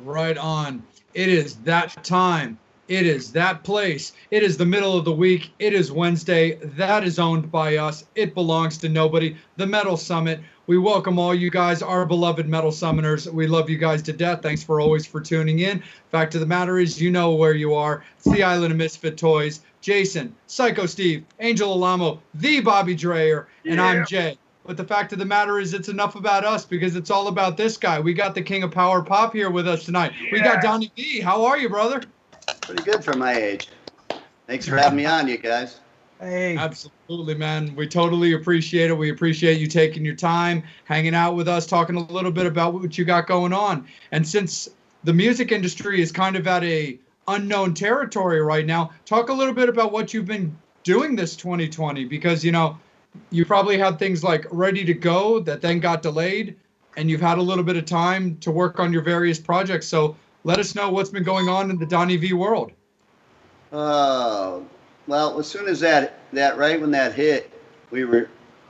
Right on. It is that time. It is that place. It is the middle of the week. It is Wednesday. That is owned by us. It belongs to nobody. The Metal Summit. We welcome all you guys, our beloved metal summoners. We love you guys to death. Thanks for always for tuning in. Fact of the matter is, you know where you are. It's the Island of Misfit Toys. Jason, Psycho Steve, Angel Alamo, the Bobby Dreyer, and I'm Jay. But the fact of the matter is, it's enough about us because it's all about this guy. We got the king of power pop here with us tonight. We got Donnie Vie. How are you, brother? Pretty good for my age. Thanks for having me on, you guys. Hey. Absolutely, man. We totally appreciate it. We appreciate you taking your time, hanging out with us, talking a little bit about what you got going on. And since the music industry is kind of at a unknown territory right now, talk a little bit about what you've been doing this 2020 because, you know, you probably had things like ready to go that then got delayed, and you've had a little bit of time to work on your various projects. So let us know what's been going on in the Donnie Vie world. Well, as soon as that right when that hit,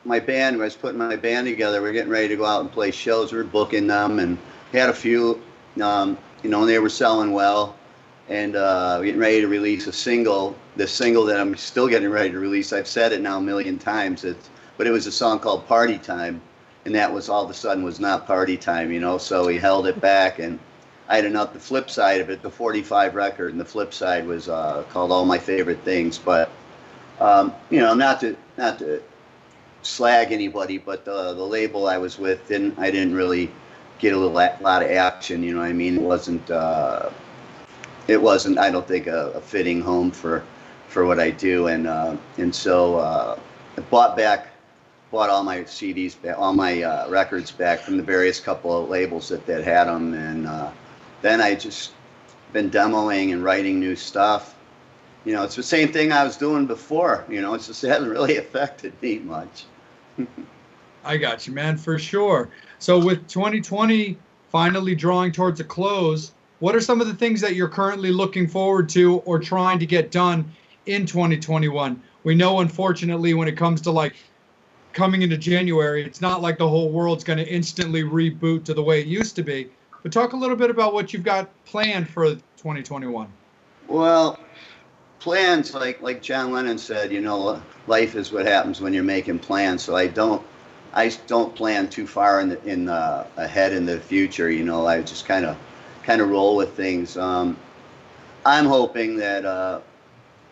my band, I was putting my band together. We were getting ready to go out and play shows. We were booking them and had a few, and they were selling well. And getting ready to release a single. The single that I'm still getting ready to release, I've said it now a million times, but it was a song called Party Time, and that was all of a sudden was not party time, so we held it back, and I had the flip side of it, the 45 record, and the flip side was called All My Favorite Things, but, not to slag anybody, but the label I was with, I didn't really get a lot of action, you know what I mean? It wasn't, I don't think, a fitting home for what I do, and so I bought all my CDs back, all my records back from the various couple of labels that had them, and then I just been demoing and writing new stuff. It's the same thing I was doing before. It's just it hasn't really affected me much. I got you, man, for sure. So with 2020 finally drawing towards a close, what are some of the things that you're currently looking forward to or trying to get done in 2021? We know, unfortunately, when it comes to like coming into January, it's not like the whole world's going to instantly reboot to the way it used to be. But talk a little bit about what you've got planned for 2021. Well, plans, like John Lennon said, life is what happens when you're making plans. So I don't plan too far ahead in the future. I just kind of roll with things. I'm hoping that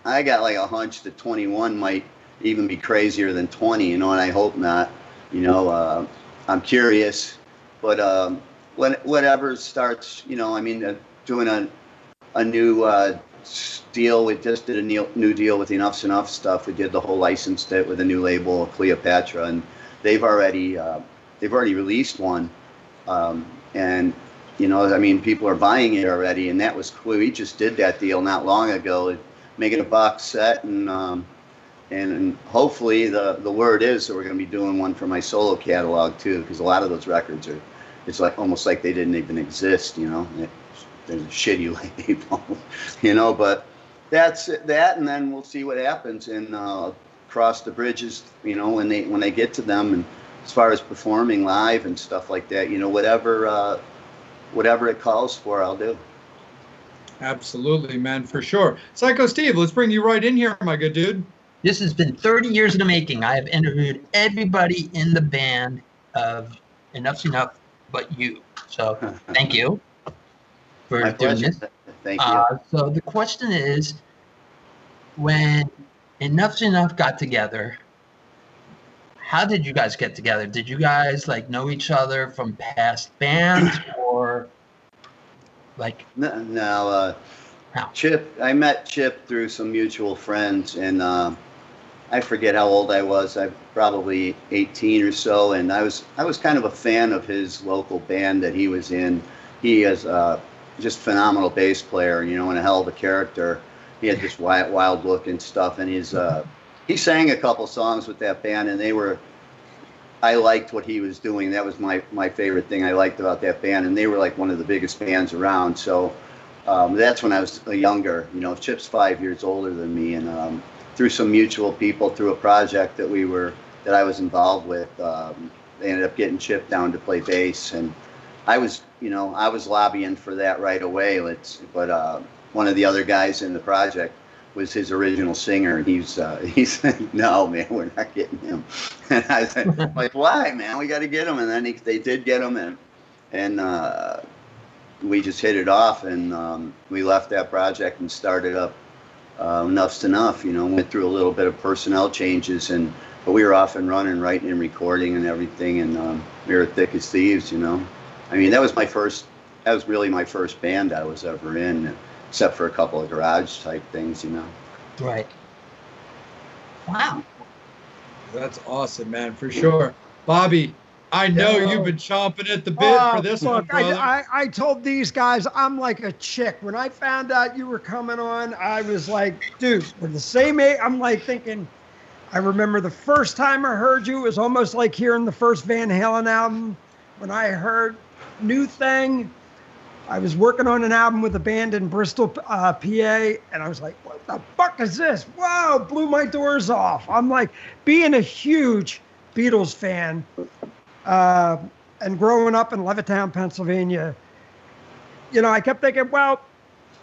I got like a hunch that 21 might even be crazier than 20, and I hope not. I'm curious, but whatever starts, doing a new deal. We just did a new deal with the Enough's Enough stuff. We did the whole licensed it with a new label, Cleopatra, and they've already released one, and people are buying it already, and that was cool. We just did that deal not long ago, making a box set, and hopefully the word is that we're going to be doing one for my solo catalog too, because a lot of those records it's like almost like they didn't even exist, There's a shitty label, but that's that, and then we'll see what happens and cross the bridges, when they get to them, and as far as performing live and stuff like that, whatever it calls for, I'll do. Absolutely, man, for sure. Psycho Steve, let's bring you right in here, my good dude. This has been 30 years in the making. I have interviewed everybody in the band of Enough's Enough but you. So thank you for My doing pleasure. this. Thank you. So the question is, when Enough's Enough got together, how did you guys get together? Did you guys know each other from past bands, or No, Chip. I met Chip through some mutual friends, and I forget how old I was. I'm probably 18 or so, and I was kind of a fan of his local band that he was in. He is just phenomenal bass player, and a hell of a character. He had this wild look and stuff, and he sang a couple songs with that band, and I liked what he was doing. That was my favorite thing I liked about that band, and they were like one of the biggest bands around. So that's when I was younger. Chip's 5 years older than me, and through some mutual people, through a project that I was involved with, they ended up getting Chip down to play bass, and I was lobbying for that right away. But one of the other guys in the project was his original singer, and he's like, no, man, we're not getting him. And I said, like, why, man? We got to get him. And then they did get him, and we just hit it off, and we left that project and started up Enough's Enough. Went through a little bit of personnel changes, but we were off and running, writing and recording and everything, and we were thick as thieves. I mean, that was really my first band I was ever in, except for a couple of garage type things. Right. Wow. That's awesome, man, for sure. Bobby, I know you've been chomping at the bit for this one, brother. I told these guys I'm like a chick. When I found out you were coming on, I was like, dude, we're the same age. I'm like thinking, I remember the first time I heard you, it was almost like hearing the first Van Halen album. When I heard New Thing, I was working on an album with a band in Bristol, PA, and I was like, what the fuck is this? Whoa, blew my doors off. I'm like, being a huge Beatles fan, and growing up in Levittown, Pennsylvania, I kept thinking, well,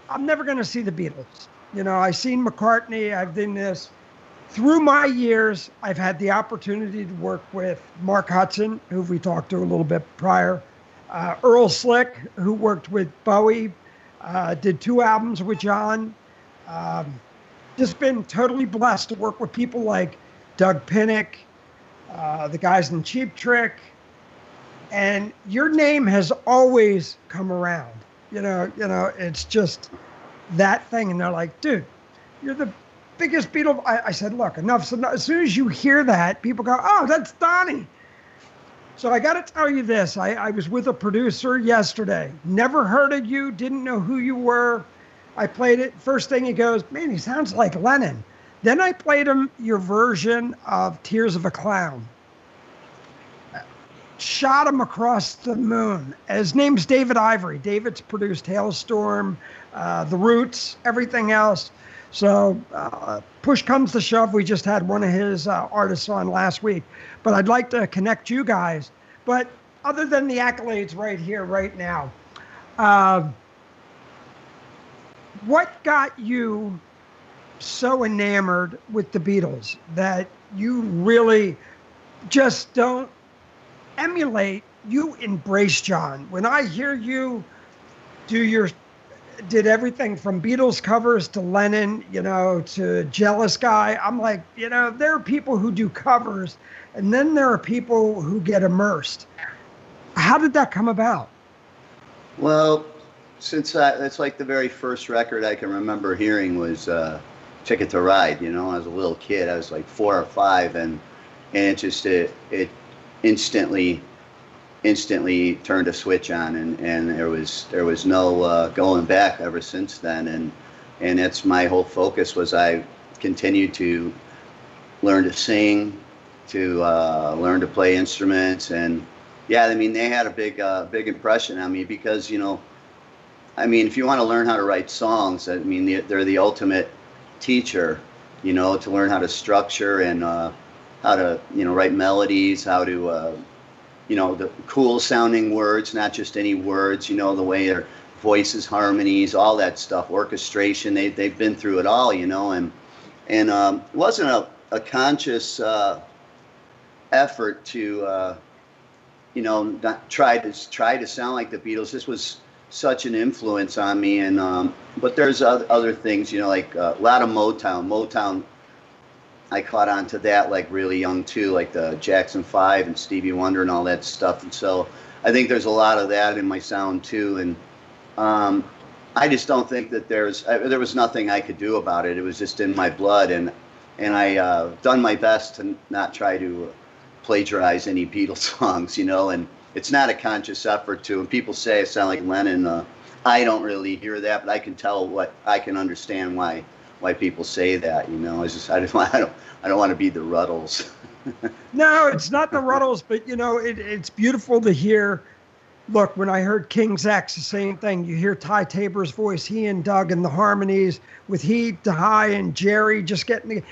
I'm never going to see the Beatles. I seen McCartney, I've done this. Through my years, I've had the opportunity to work with Mark Hudson, who we talked to a little bit prior, Earl Slick, who worked with Bowie, did 2 albums with John. Just been totally blessed to work with people like Doug Pinnick, the guys in Cheap Trick, and your name has always come around. It's just that thing, and they're like, dude, you're the biggest Beatle. I said, look, enough. So as soon as you hear that, people go, oh, that's Donnie. So I got to tell you this. I was with a producer yesterday. Never heard of you. Didn't know who you were. I played it. First thing he goes, man, he sounds like Lennon. Then I played him your version of Tears of a Clown. Shot him across the moon. His name's David Ivory. David's produced Hailstorm, The Roots, everything else. So push comes to shove. We just had one of his artists on last week. But I'd like to connect you guys. But other than the accolades right here, right now, what got you so enamored with the Beatles that you really just don't emulate? You embrace John. When I hear you did everything from Beatles covers to Lennon, to Jealous Guy. I'm like, there are people who do covers, and then there are people who get immersed. How did that come about? Well, since that's like the very first record I can remember hearing was Ticket to Ride. I was a little kid. I was like 4 or 5, and it instantly turned a switch on, and there was no going back ever since then, and that's my whole focus. Was I continued to learn to sing, to learn to play instruments, and yeah, I mean, they had a big impression on me because if you want to learn how to write songs, I mean, they're the ultimate teacher, to learn how to structure and how to write melodies, how to the cool sounding words, not just any words, the way their voices, harmonies, all that stuff, orchestration. They've been through it all, and it wasn't a conscious effort to not try to sound like the Beatles. This was such an influence on me, and but there's other things, like a lot of Motown. I caught on to that like really young too, like the Jackson 5 and Stevie Wonder and all that stuff. And so I think there's a lot of that in my sound too. And I just don't think that there was nothing I could do about it. It was just in my blood, and I done my best to not try to plagiarize any Beatles songs, and it's not a conscious effort to. And people say I sound like Lennon. I don't really hear that, but I can tell I can understand why people say that, I don't want to be the Ruddles. No, it's not the Ruddles, but it's beautiful to hear. Look, when I heard King's X, the same thing. You hear Ty Tabor's voice, he and Doug, and the harmonies with he, DeHai, and Jerry just getting. It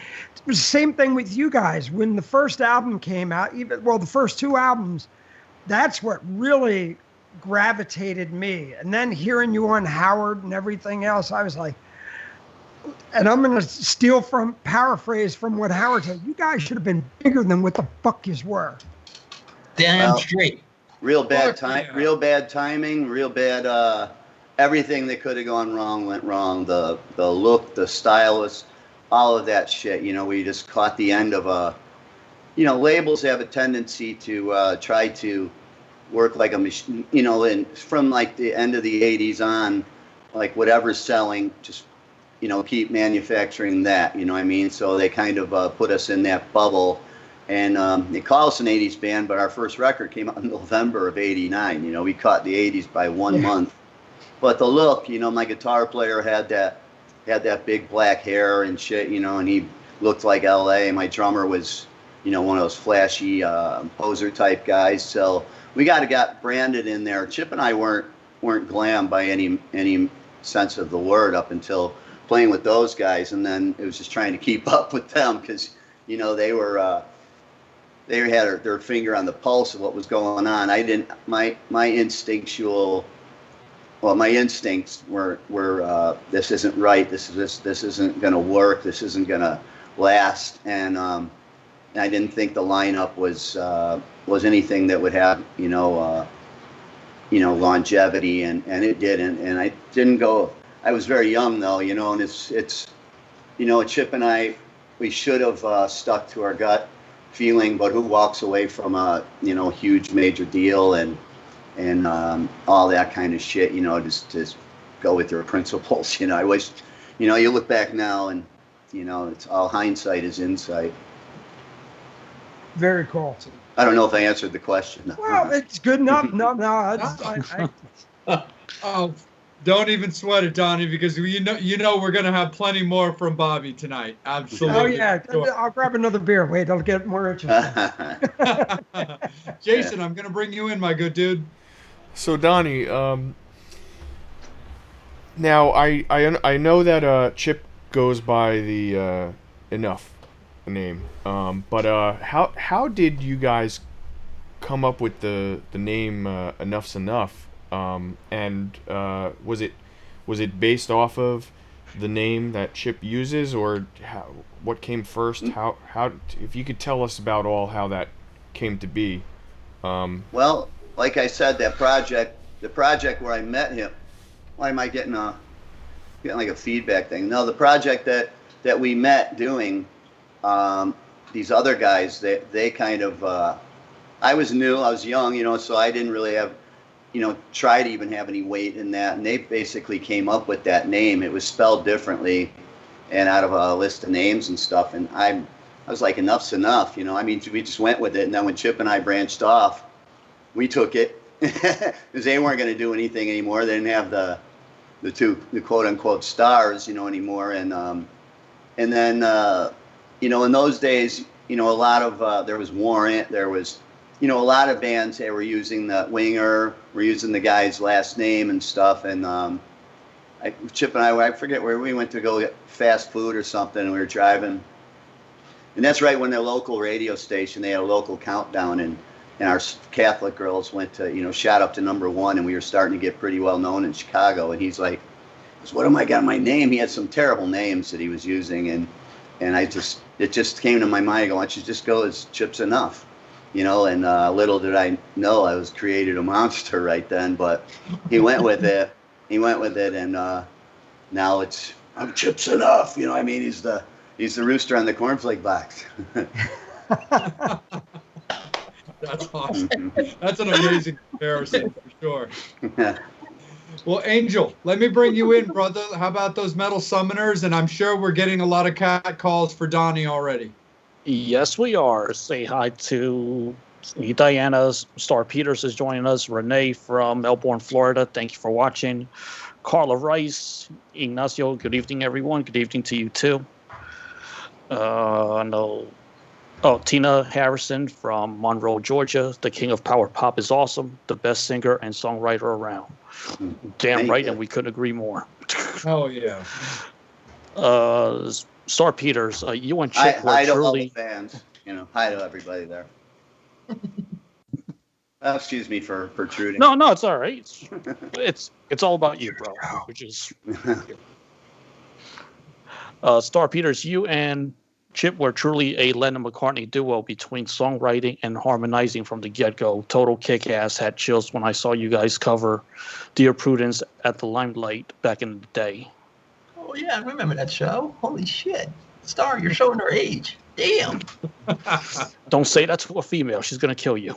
was the same thing with you guys. When the first album came out, the first 2 albums, that's what really gravitated me. And then hearing you on Howard and everything else, I was like, and I'm going to paraphrase from what Howard said. You guys should have been bigger than what the fuck you were. Damn straight. Real bad Yeah. timing, real bad, everything that could have gone wrong went wrong. The look, the stylist, all of that shit. We just caught the end of labels have a tendency to try to work like a machine, and from like the end of the 80s on, like whatever's selling, just, keep manufacturing that, you know what I mean? So they kind of put us in that bubble, and they call us an 80s band, but our first record came out in November of 89. We caught the 80s by 1 month. But the look, my guitar player had that big black hair and shit, and he looked like LA. My drummer was, one of those flashy poser type guys. So we got branded in there. Chip and I weren't glam by any sense of the word up until playing with those guys, and then it was just trying to keep up with them because they were they had their finger on the pulse of what was going on. I didn't. My instinctual. Well, my instincts were this isn't right. This isn't going to work. This isn't going to last. And I didn't think the lineup was anything that would have longevity, and it didn't. And I didn't go. I was very young though, and it's Chip and I, we should have stuck to our gut feeling, but who walks away from a huge major deal and all that kind of shit, just go with your principles. I wish, you look back now and, it's all hindsight is insight. Very cool. I don't know if I answered the question. Well, it's good enough. No. Oh, don't even sweat it, Donnie, because we're gonna have plenty more from Bobby tonight. Absolutely. Oh yeah, I'll grab another beer. Wait, I'll get more interesting. Jason, I'm gonna bring you in, my good dude. So Donnie, now I know that Chip goes by the Enough name, but how did you guys come up with the name Enough's Enough? And was it based off of the name that Chip uses, or what came first? How if you could tell us about how that came to be? Well, like I said, the project where I met him. Why am I getting like a feedback thing? No, the project that we met doing, these other guys, they kind of, I was new, I was young, so I didn't really have, try to even have any weight in that. And they basically came up with that name. It was spelled differently and out of a list of names and stuff. And I was like, enough's enough, we just went with it. And then when Chip and I branched off, we took it because they weren't going to do anything anymore. They didn't have the quote unquote stars, anymore. And then, in those days, a lot of, there was Warrant, there was, a lot of bands, they were using the Winger, were using the guy's last name and stuff. And Chip and I forget where we went to go get fast food or something, and we were driving. And that's right when their local radio station, they had a local countdown, and our Catholic girls went to, shot up to #1, and we were starting to get pretty well known in Chicago. And he's like, what am I got my name? He had some terrible names that he was using, and it just came to my mind. I go, why don't you just go as Chip's Enough? And little did I know I was created a monster right then, but he went with it. And now I'm Chip's Enough. He's the rooster on the cornflake box. That's awesome. That's an amazing comparison for sure. Well, Angel, let me bring you in, brother. How about those metal summoners? And I'm sure we're getting a lot of cat calls for Donnie already. Yes, we are. Say hi to Diana. Star Peters is joining us. Renee from Melbourne, Florida. Thank you for watching. Carla Rice. Ignacio, good evening, everyone. Good evening to you, too. Tina Harrison from Monroe, Georgia. The king of power pop is awesome. The best singer and songwriter around. Damn right, and we couldn't agree more. Oh, yeah. Star Peters, you and Chip were hi to all truly... the fans. Hi to everybody there. Excuse me for protruding. No, it's all right. It's all about you, bro. Which is Star Peters, you and Chip were truly a Lennon-McCartney duo between songwriting and harmonizing from the get-go. Total kick-ass. Had chills when I saw you guys cover Dear Prudence at the Limelight back in the day. Oh yeah, I remember that show. Holy shit. Star, you're showing her age. Damn. Don't say that to a female. She's gonna kill you.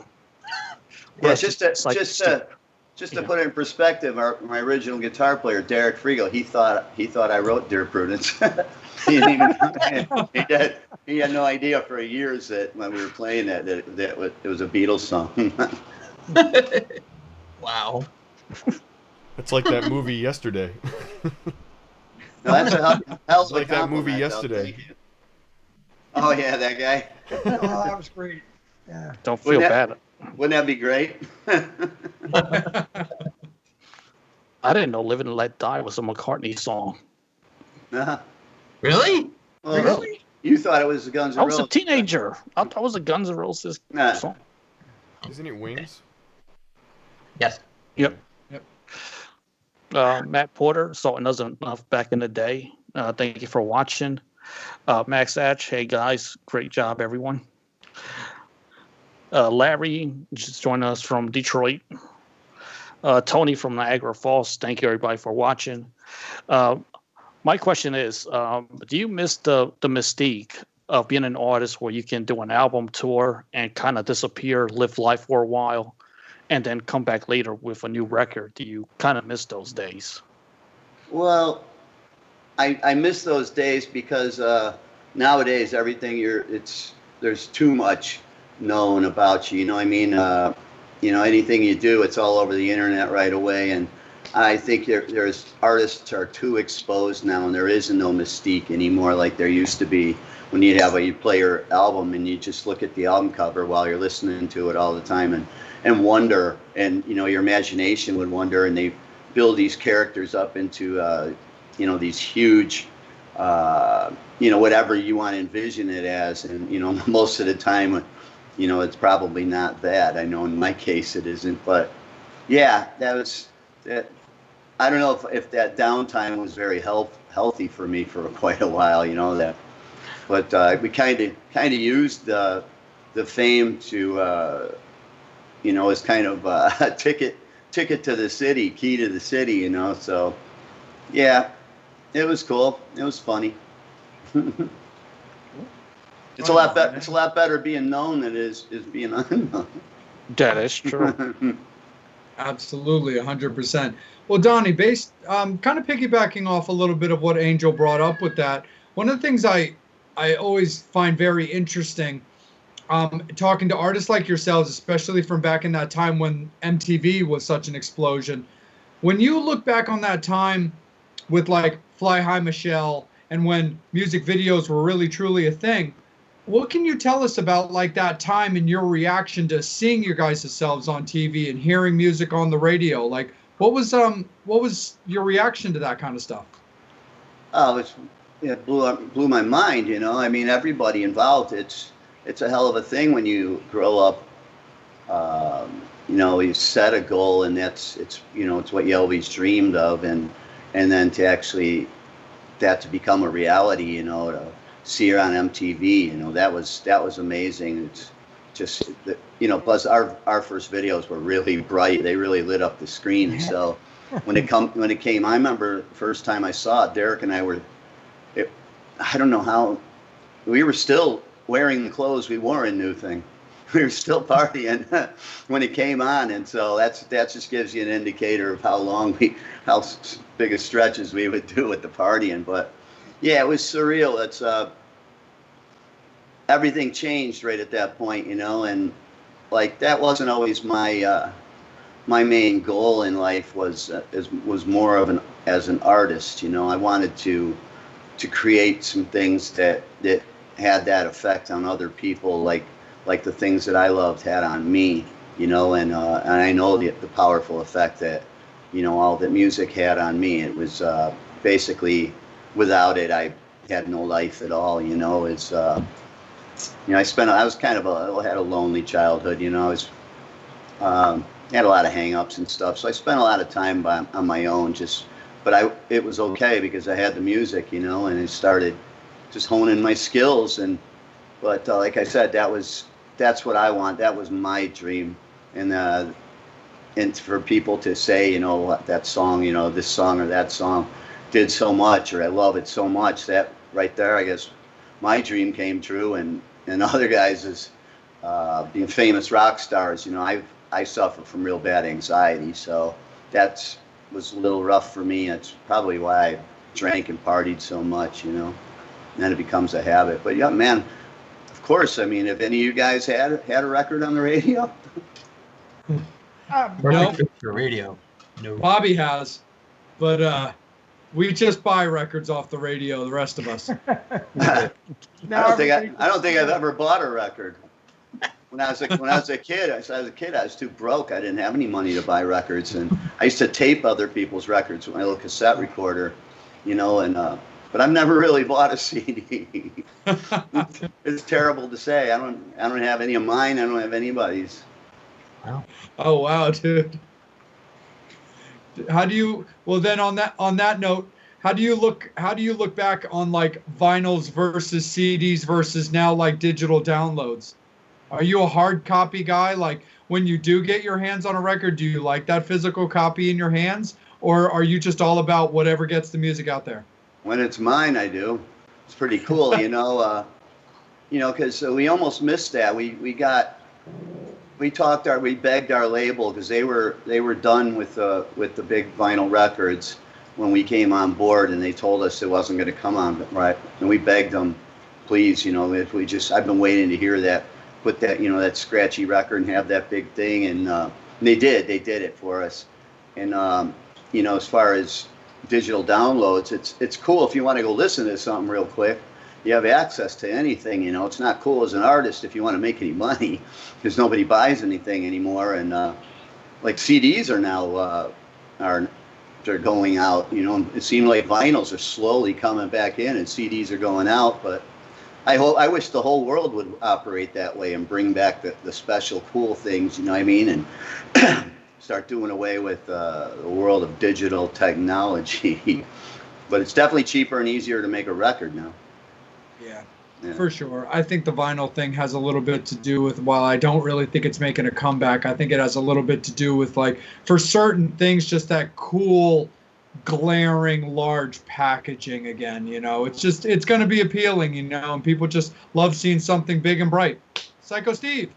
Yeah, Rest just is like to put it in perspective, my original guitar player, Derek Frigo, he thought I wrote Dear Prudence. He didn't even he had no idea for years that when we were playing that it was a Beatles song. Wow. It's like that movie Yesterday. No, that's a hell of a Like that movie compliment, Yesterday. though. Thank you. Oh yeah, that guy. Oh, that was great. Yeah. Don't feel bad. Wouldn't that be great? I didn't know Live and Let Die was a McCartney song. Uh-huh. Really? Well, Really? You thought it was the Guns N' I was Roses. a teenager. I thought it was a Guns N' Roses Nah. song. Isn't it Wings? Yes. Yep. Matt Porter, Salt and Enough back in the day. Thank you for watching. Max Atch, hey guys, great job everyone. Larry just joined us from Detroit. Tony from Niagara Falls, thank you everybody for watching. My question is, do you miss the mystique of being an artist where you can do an album tour and kind of disappear, live life for a while, and then come back later with a new record? Do you kind of miss those days? Well, I miss those days because nowadays everything there's too much known about you. You know what I mean? Anything you do, it's all over the internet right away. And I think there's artists are too exposed now, and there isn't no mystique anymore like there used to be when you play your album and you just look at the album cover while you're listening to it all the time and wonder, and your imagination would wonder, and they build these characters up into these huge whatever you want to envision it as, and most of the time it's probably not that. I know in my case it isn't, but yeah, that I don't know if that downtime was very healthy for me for quite a while, but we kind of used the fame to as kind of a ticket to the city, key to the city, so yeah, it was cool. It was funny. It's a lot better being known than it is being unknown. That is true. Absolutely, 100%. Well, Donnie, based kind of piggybacking off a little bit of what Angel brought up with that, one of the things I always find very interesting, talking to artists like yourselves, especially from back in that time when MTV was such an explosion, when you look back on that time with like Fly High Michelle and when music videos were really truly a thing, what can you tell us about like that time and your reaction to seeing your guys' selves on TV and hearing music on the radio? Like, what was your reaction to that kind of stuff? Oh, it blew my mind. I mean, everybody involved. It's a hell of a thing when you grow up. You set a goal, and it's what you always dreamed of, and then to actually that to become a reality. To see her on MTV, that was amazing. It's just that, plus our first videos were really bright. They really lit up the screen. So when it came, I remember the first time I saw it, Derek and I I don't know how, we were still wearing the clothes we wore in New Thing. We were still partying when it came on, and so that just gives you an indicator of how big a stretches we would do with the partying. But yeah, it was surreal. It's everything changed right at that point, and like that wasn't always my main goal in life. Was more of as an artist. I wanted to create some things that had that effect on other people, like the things that I loved had on me, and I know the powerful effect that all that music had on me. It was basically, without it, I had no life at all. It's I had a lonely childhood. had a lot of hang-ups and stuff. So I spent a lot of time on my own but it was okay because I had the music, and I started just honing my skills. But like I said, that's what I want. That was my dream. And for people to say, that song, this song or that song did so much, or I love it so much, that right there, I guess my dream came true. And other guys is being famous rock stars. I suffer from real bad anxiety, so that was a little rough for me. That's probably why I drank and partied so much, and then it becomes a habit. But yeah, man, of course. I mean, if any of you guys had a record on the radio? No. For radio. No. Bobby has, but we just buy records off the radio. The rest of us. I don't think I've ever bought a record. When I was a kid, I was too broke. I didn't have any money to buy records, and I used to tape other people's records with my little cassette recorder, but I've never really bought a CD. It's terrible to say. I don't have any of mine. I don't have anybody's. Wow. Oh wow, dude. Well then on that note, how do you look back on like vinyls versus CDs versus now like digital downloads? Are you a hard copy guy? Like when you do get your hands on a record, do you like that physical copy in your hands, or are you just all about whatever gets the music out there? When it's mine, I do. It's pretty cool, because we almost missed that. We begged our label because they were done with the big vinyl records when we came on board, and they told us it wasn't going to come on right. And we begged them, please, if I've been waiting to hear that, put that that scratchy record and have that big thing, and they did it for us. And as far as digital downloads, it's cool if you want to go listen to something real quick. You have access to anything. It's not cool as an artist if you want to make any money because nobody buys anything anymore. And like CDs are now they're going out. It seems like vinyls are slowly coming back in and CDs are going out. But I wish the whole world would operate that way and bring back the special cool things. You know what I mean? And start doing away with the world of digital technology. But it's definitely cheaper and easier to make a record now. Yeah, for sure. I think the vinyl thing has a little bit to do with, while I don't really think it's making a comeback, I think it has a little bit to do with, like, for certain things, just that cool, glaring, large packaging again, It's going to be appealing, and people just love seeing something big and bright. Psycho Steve.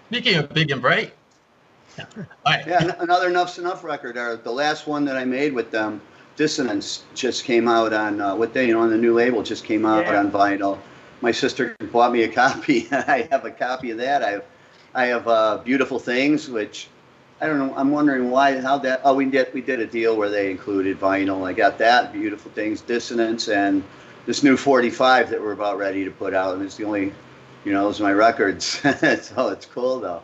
Speaking of big and bright. Yeah, another Enough's Enough record. The last one that I made with them, Dissonance, just came out on on the new label, just came out on vinyl. My sister bought me a copy. I have a copy of that. I have Beautiful Things, which I don't know. I'm wondering we did a deal where they included vinyl. I got that, Beautiful Things, Dissonance, and this new 45 that we're about ready to put out. And it's the only, those are my records. So it's cool though.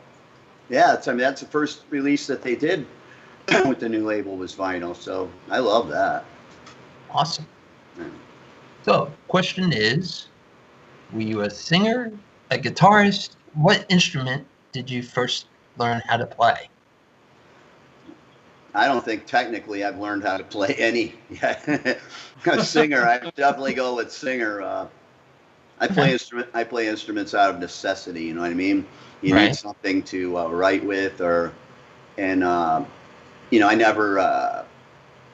Yeah, that's the first release that they did with the new label was vinyl, so I love that. Awesome. So, question is, were you a singer, a guitarist? What instrument did you first learn how to play? I don't think technically I've learned how to play any. A singer, I definitely go with singer. I play instruments out of necessity. You know what I mean? You need something to write with, I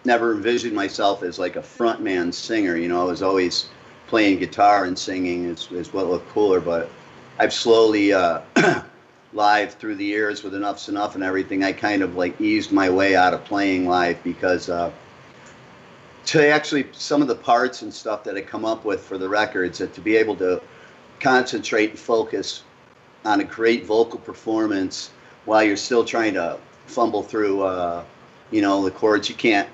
never envisioned myself as like a frontman singer. I was always playing guitar and singing is what looked cooler. But I've slowly, live through the years with Enough's Enough and everything, I kind of like eased my way out of playing live because to actually some of the parts and stuff that I come up with for the records, to be able to concentrate and focus on a great vocal performance while you're still trying to fumble through the chords. You can't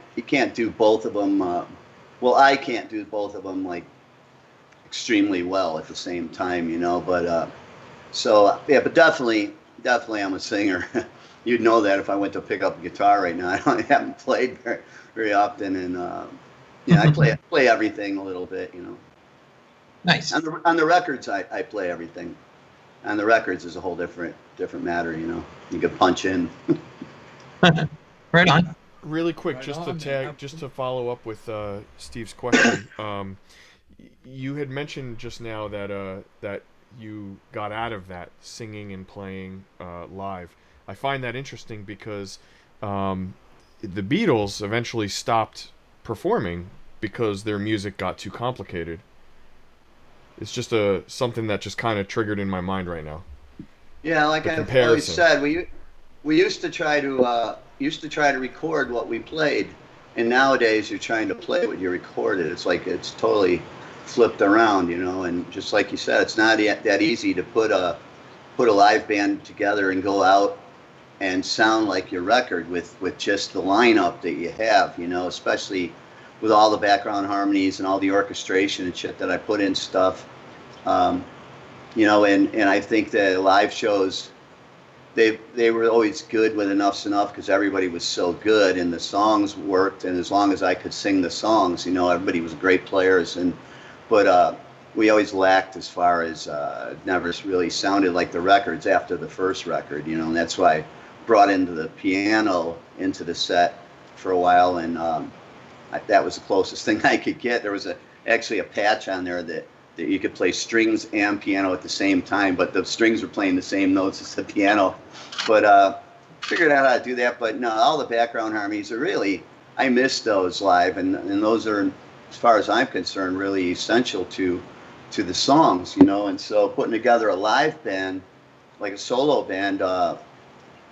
do both of them I can't do both of them like extremely well at the same time, but but definitely I'm a singer. You'd know that if I went to pick up a guitar right now. I haven't played very, very often, and I play everything a little bit, Nice. On the records I play everything. On the records is a whole different matter, you know. You could punch in. Right on. Really quick, Right just on, to man. just to follow up with Steve's question. You had mentioned just now that that you got out of that singing and playing live. I find that interesting because the Beatles eventually stopped performing because their music got too complicated. It's just something that just kind of triggered in my mind right now. Yeah, like The I've always comparison. said, we used to try to record what we played, and nowadays you're trying to play what you recorded. It's like it's totally flipped around, you know. And just like you said, it's not that easy to put a live band together and go out and sound like your record with just the lineup that you have, you know, especially with all the background harmonies and all the orchestration and shit that I put in stuff. You know, and I think that live shows, they were always good with Enough's Enough because everybody was so good and the songs worked, and as long as I could sing the songs, you know, everybody was great players, but we always lacked as far as never really sounded like the records after the first record, you know, and that's why I brought into the piano into the set for a while, and that was the closest thing I could get. There was actually a patch on there that you could play strings and piano at the same time, but the strings were playing the same notes as the piano. But figured out how to do that. But no, all the background harmonies are really, I miss those live, and those are, as far as I'm concerned, really essential to the songs, you know. And so putting together a live band, like a solo band,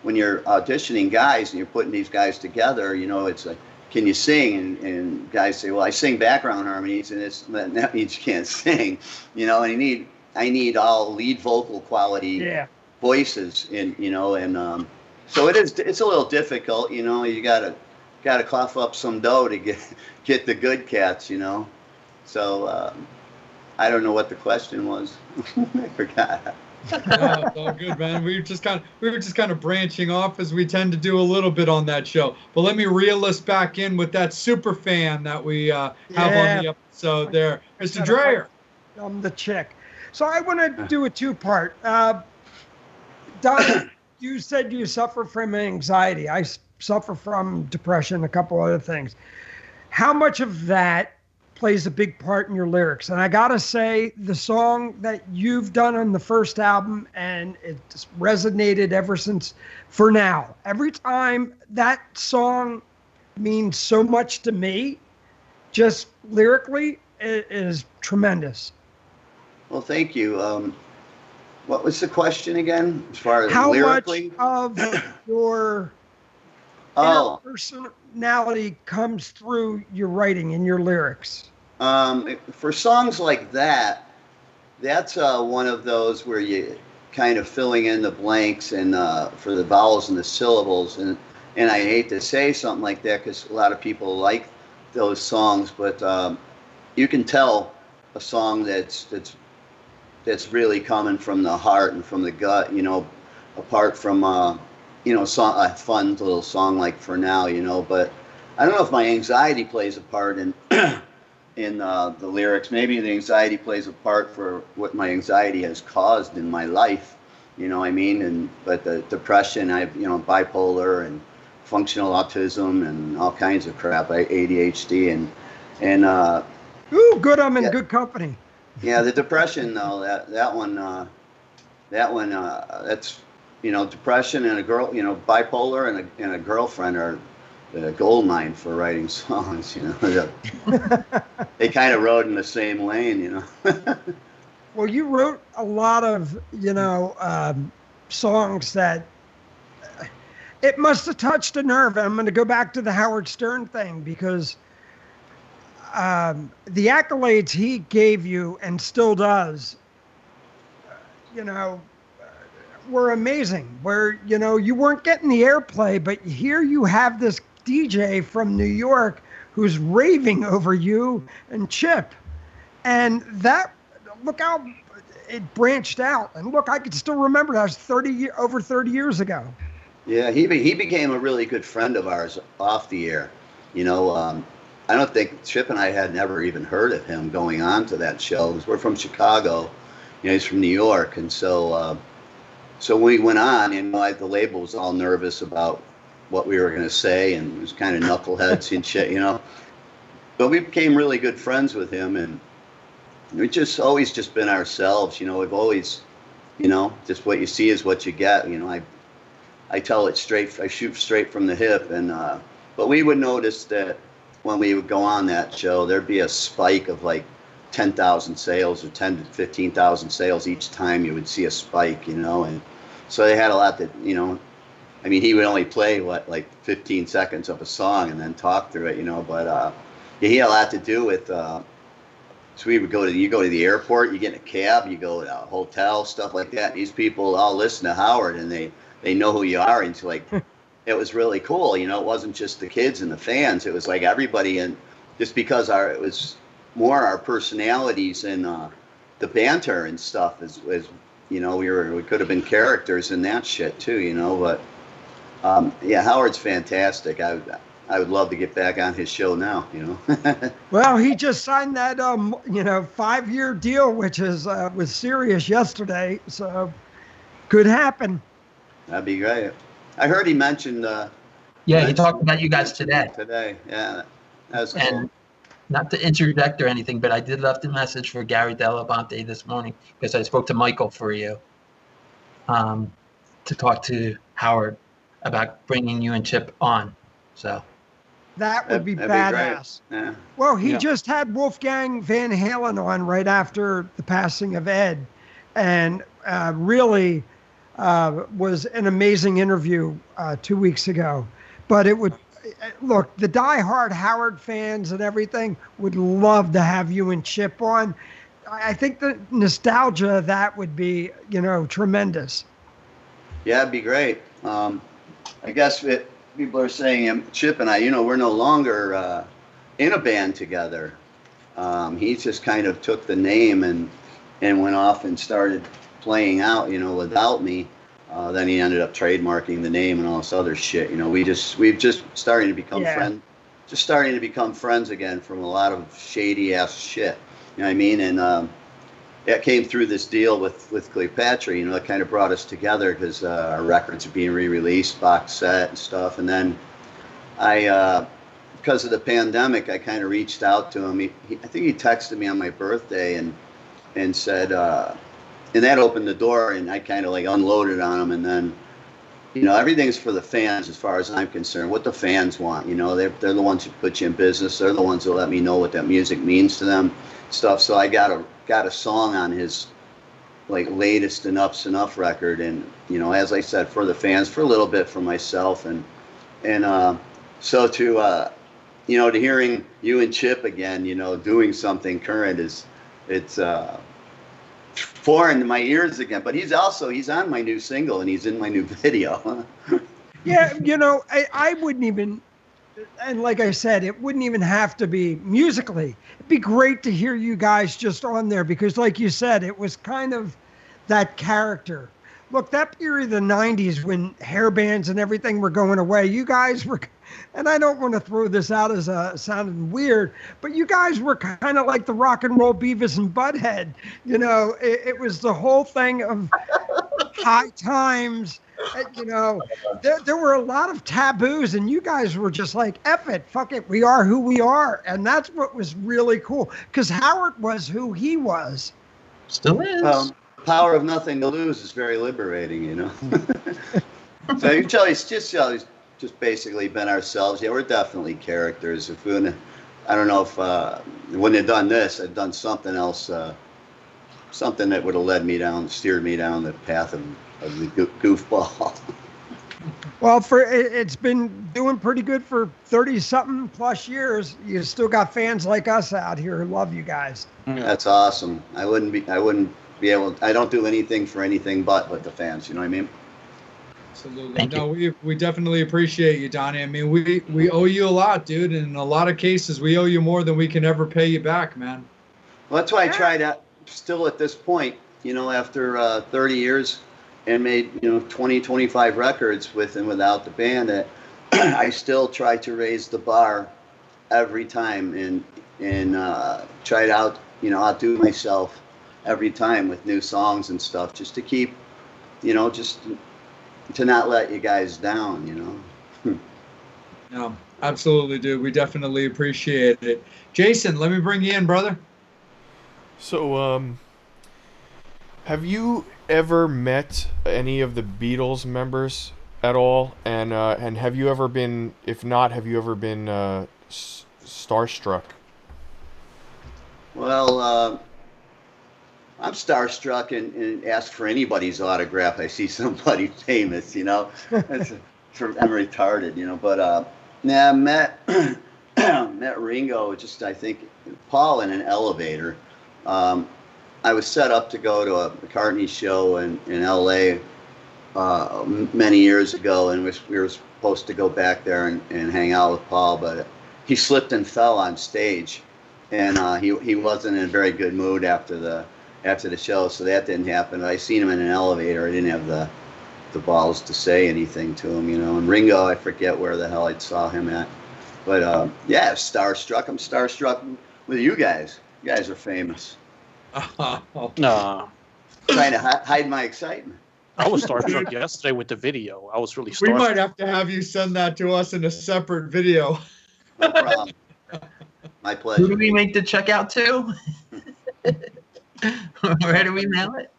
when you're auditioning guys and you're putting these guys together, you know, it's like, can you sing? And guys say, well, I sing background harmonies, and that means you can't sing, you know. And I need all lead vocal quality voices, in, you know, and so it's a little difficult, you know. You gotta cough up some dough to get the good cats, you know. So I don't know what the question was. I forgot. No, it's all good, man. We were just kind of branching off as we tend to do a little bit on that show. But let me reel us back in with that super fan that we have on the episode there, Mr. Dreyer. I'm the chick. So I want to do a two-part. Don, you said you suffer from anxiety. I suffer from depression, a couple other things. How much of that plays a big part in your lyrics? And I gotta say, the song that you've done on the first album, and it's resonated ever since, For Now. Every time, that song means so much to me, just lyrically. It is tremendous. Well, thank you. What was the question again, as far as How lyrically? much of your inner personality comes through your writing and your lyrics? For songs like that, that's one of those where you kind of filling in the blanks and for the vowels and the syllables, and I hate to say something like that because a lot of people like those songs, but you can tell a song that's really coming from the heart and from the gut, you know, apart from you know, a fun little song like For Now, you know. But I don't know if my anxiety plays a part in the lyrics. Maybe the anxiety plays a part for what my anxiety has caused in my life, you know what I mean? But the depression, you know, bipolar and functional autism and all kinds of crap, ADHD and ooh, good, I'm in good company. Yeah, the depression though, that one that's, you know, depression and a girl, you know, bipolar and a girlfriend are the gold mine for writing songs, you know. They kind of rode in the same lane, you know. Well, you wrote a lot of, you know, songs that it must have touched a nerve. And I'm going to go back to the Howard Stern thing because the accolades he gave you and still does, you know, were amazing. Where, you know, you weren't getting the airplay, but here you have this DJ from New York who's raving over you and Chip. And that, look how it branched out. And look, I can still remember that was over 30 years ago. Yeah, he became a really good friend of ours off the air. You know, I don't think Chip and I had never even heard of him going on to that show, because we're from Chicago. he's from New York, and so when we went on, the label was all nervous about what we were going to say, and it was kind of knuckleheads and shit, But we became really good friends with him, and we've just always just been ourselves. We've always, just what you see is what you get. I tell it straight. I shoot straight from the hip, and but we would notice that when we would go on that show, there'd be a spike of like 10,000 sales or 10 to 15,000 sales each time. You would see a spike, and so they had a lot that, he would only play like 15 seconds of a song and then talk through it, but he had a lot to do with. So we would you go to the airport, you get in a cab, you go to a hotel, stuff like that. These people all listen to Howard, and they know who you are, and it's like. It was really cool, it wasn't just the kids and the fans. It was like everybody, and just because it was more our personalities and the banter and stuff as we could have been characters in that shit too, but Howard's fantastic. I would love to get back on his show now, Well, he just signed that 5-year deal, which is with Sirius yesterday, so could happen. That'd be great. I heard he mentioned. He talked about you guys today. Today, yeah, that's cool. And not to interject or anything, but I did left a message for Gary Dell'Abate this morning because I spoke to Michael for you to talk to Howard about bringing you and Chip on. So that would be that'd badass. Be yeah. Well, he just had Wolfgang Van Halen on right after the passing of Ed, and really. Was an amazing interview 2 weeks ago, but it would look, the diehard Howard fans and everything would love to have you and Chip on. I think the nostalgia of that would be, tremendous. Yeah, it'd be great. I guess people are saying Chip and I, we're no longer in a band together. He just kind of took the name and went off and started playing out, without me. Then he ended up trademarking the name and all this other shit. We've just starting to become friends, just starting to become friends again from a lot of shady ass shit. You know what I mean? And that came through this deal with Cleopatra. It kind of brought us together because our records are being re-released, box set and stuff. And then because of the pandemic, I kind of reached out to him. I think he texted me on my birthday and said. And that opened the door, and I kind of like unloaded on them. And then, everything's for the fans as far as I'm concerned. What the fans want, they're the ones who put you in business. They're the ones who let me know what that music means to them, stuff. So I got a song on his like latest Enough's Enough record, and as I said, for the fans, for a little bit for myself, and so to hearing you and Chip again, doing something current it's foreign to my ears again, but he's on my new single and he's in my new video. Yeah, I wouldn't even, and like I said, it wouldn't even have to be musically. It'd be great to hear you guys just on there because like you said, it was kind of that character. Look, that period of the 90s when hair bands and everything were going away, you guys were, and I don't want to throw this out as sounding weird, but you guys were kind of like the rock and roll Beavis and Butthead. It was the whole thing of high times. There were a lot of taboos, and you guys were just like, F it, fuck it, we are who we are. And that's what was really cool, because Howard was who he was. Still is. Power of nothing to lose is very liberating, So you tell us just basically been ourselves. Yeah, we're definitely characters. If I don't know if I wouldn't have done this, I'd done something else, something that would have steered me down the path of the goofball. Well, it's been doing pretty good for 30-something plus years. You still got fans like us out here who love you guys. That's awesome. I wouldn't be able. I don't do anything for anything but the fans. You know what I mean? Absolutely. We definitely appreciate you, Donnie. I mean, we owe you a lot, dude. And in a lot of cases, we owe you more than we can ever pay you back, man. Well, that's why I try to still at this point, after 30 years and made, 20, 25 records with and without the band, that I still try to raise the bar every time and try to outdo myself every time with new songs and stuff, just to keep, just to not let you guys down. No, absolutely, dude. We definitely appreciate it. Jason, let me bring you in, brother. So, have you ever met any of the Beatles members at all? And have you ever been, if not, have you ever been starstruck? Well, I'm starstruck and ask for anybody's autograph. I see somebody famous, That's, I'm retarded, But yeah, met Ringo. Just I think Paul in an elevator. I was set up to go to a McCartney show in L.A. Many years ago, and we were supposed to go back there and hang out with Paul, but he slipped and fell on stage, and he wasn't in a very good mood after the show, so that didn't happen. I seen him in an elevator. I didn't have the balls to say anything to him, And Ringo, I forget where the hell I saw him at, but yeah, starstruck. I'm starstruck with you guys. You guys are famous. No. Trying to hide my excitement. I was starstruck yesterday with the video. I was really starstruck. We might have to have you send that to us in a separate video. No problem. My pleasure. Who do we make the check out to? Where do we mail it?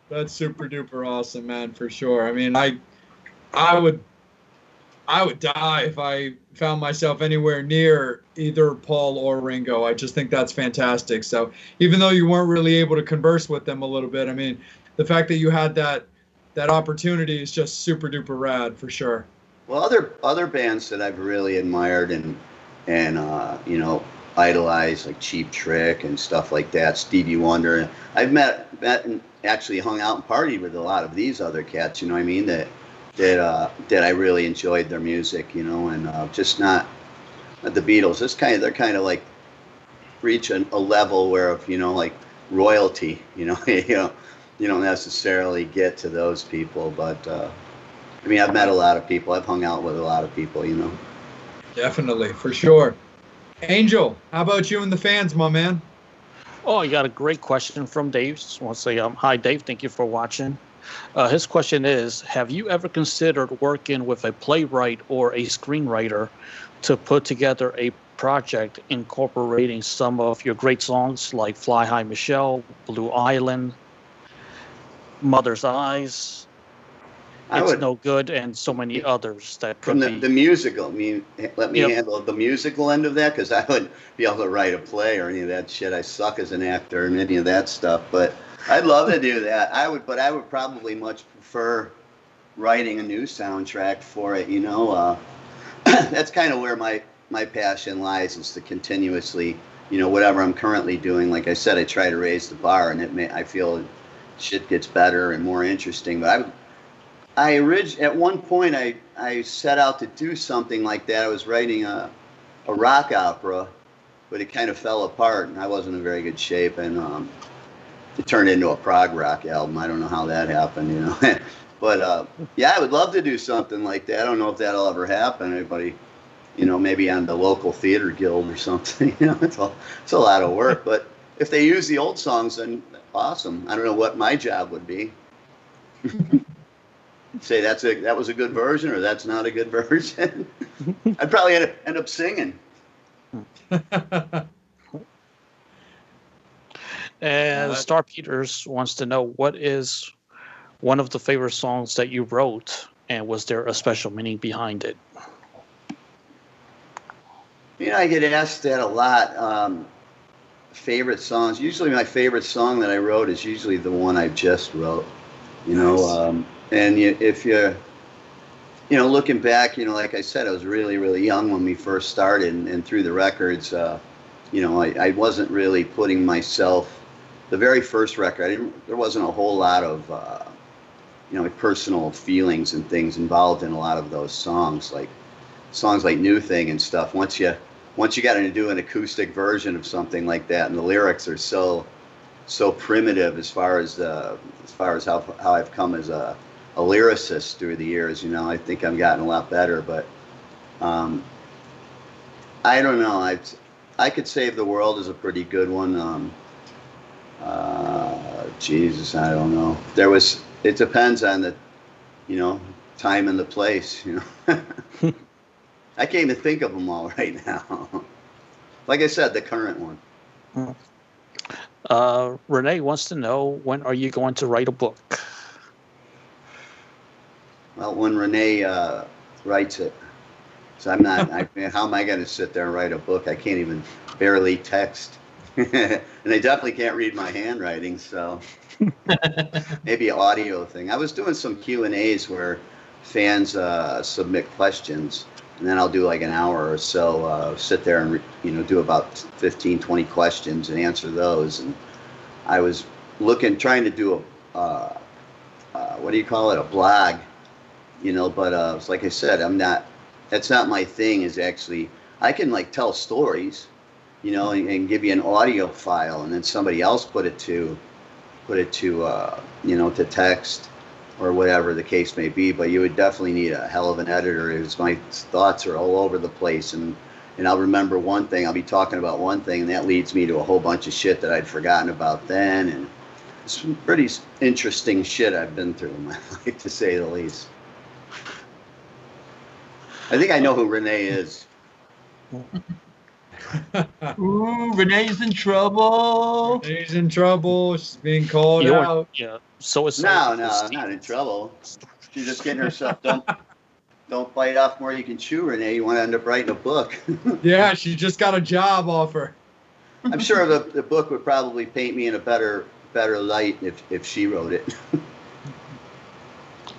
That's super duper awesome, man, for sure. I mean, I would die if I found myself anywhere near either Paul or Ringo. I just think that's fantastic. So even though you weren't really able to converse with them a little bit, I mean, the fact that you had that opportunity is just super duper rad for sure. Well, other bands that I've really admired and idolized, like Cheap Trick and stuff like that, Stevie Wonder. I've met and actually hung out and partied with a lot of these other cats. You know what I mean? That I really enjoyed their music. And just not the Beatles. They're kind of like reach a level where like royalty. You don't necessarily get to those people, but I mean, I've met a lot of people. I've hung out with a lot of people. Definitely, for sure. Angel, how about you and the fans, my man? Oh, I got a great question from Dave. Just want to say, hi, Dave. Thank you for watching. His question is, have you ever considered working with a playwright or a screenwriter to put together a project incorporating some of your great songs like Fly High Michelle, Blue Island, Mother's Eyes, It's No Good, and so many others that could from the musical. I mean, let me handle the musical end of that, because I wouldn't be able to write a play or any of that shit. I suck as an actor and any of that stuff. But I'd love to do that. I would probably much prefer writing a new soundtrack for it. That's kind of where my passion lies, is to continuously, whatever I'm currently doing. Like I said, I try to raise the bar, and I feel shit gets better and more interesting. But at one point I set out to do something like that. I was writing a rock opera, but it kind of fell apart, and I wasn't in very good shape, and it turned into a prog rock album. I don't know how that happened, But yeah, I would love to do something like that. I don't know if that'll ever happen. Anybody, maybe on the local theater guild or something. It's a lot of work. But if they use the old songs, then awesome. I don't know what my job would be. Say that was a good version, or that's not a good version. I'd probably end up singing. And Star Peters wants to know, what is one of the favorite songs that you wrote, and was there a special meaning behind it? I get asked that a lot. Favorite songs. Usually my favorite song that I wrote is usually the one I just wrote. Nice. And if you're, looking back, like I said, I was really, really young when we first started, and through the records, I wasn't really putting myself. The very first record, there wasn't a whole lot of, personal feelings and things involved in a lot of those songs, like New Thing and stuff. Once you got to do an acoustic version of something like that, and the lyrics are so primitive as far as how I've come as a lyricist through the years. I think I've gotten a lot better, but I don't know. I could Save the World is a pretty good one. Jesus, I don't know. It depends on the, time and the place, I can't even think of them all right now. Like I said, the current one. Renee wants to know, when are you going to write a book? Well, when Renee writes it. So I'm not, how am I going to sit there and write a book? I can't even barely text. And I definitely can't read my handwriting, so maybe an audio thing. I was doing some Q&As where fans submit questions, and then I'll do like an hour or so, sit there and, do about 15, 20 questions and answer those. And I was trying to do a, what do you call it, a blog, but like I said, that's not my thing. Is actually, I can like tell stories, and give you an audio file, and then somebody else put it to to text or whatever the case may be. But you would definitely need a hell of an editor, because my thoughts are all over the place, and I'll remember one thing, I'll be talking about one thing, and that leads me to a whole bunch of shit that I'd forgotten about then, and it's some pretty interesting shit I've been through in my life, to say the least. I think I know who Renee is. Ooh, Renee's in trouble. Renee's in trouble. She's being called out. Yeah. So it's No, I'm not in trouble. She's just getting herself don't bite off more you can chew, Renee. You want to end up writing a book. Yeah, she just got a job offer. I'm sure the book would probably paint me in a better light if she wrote it.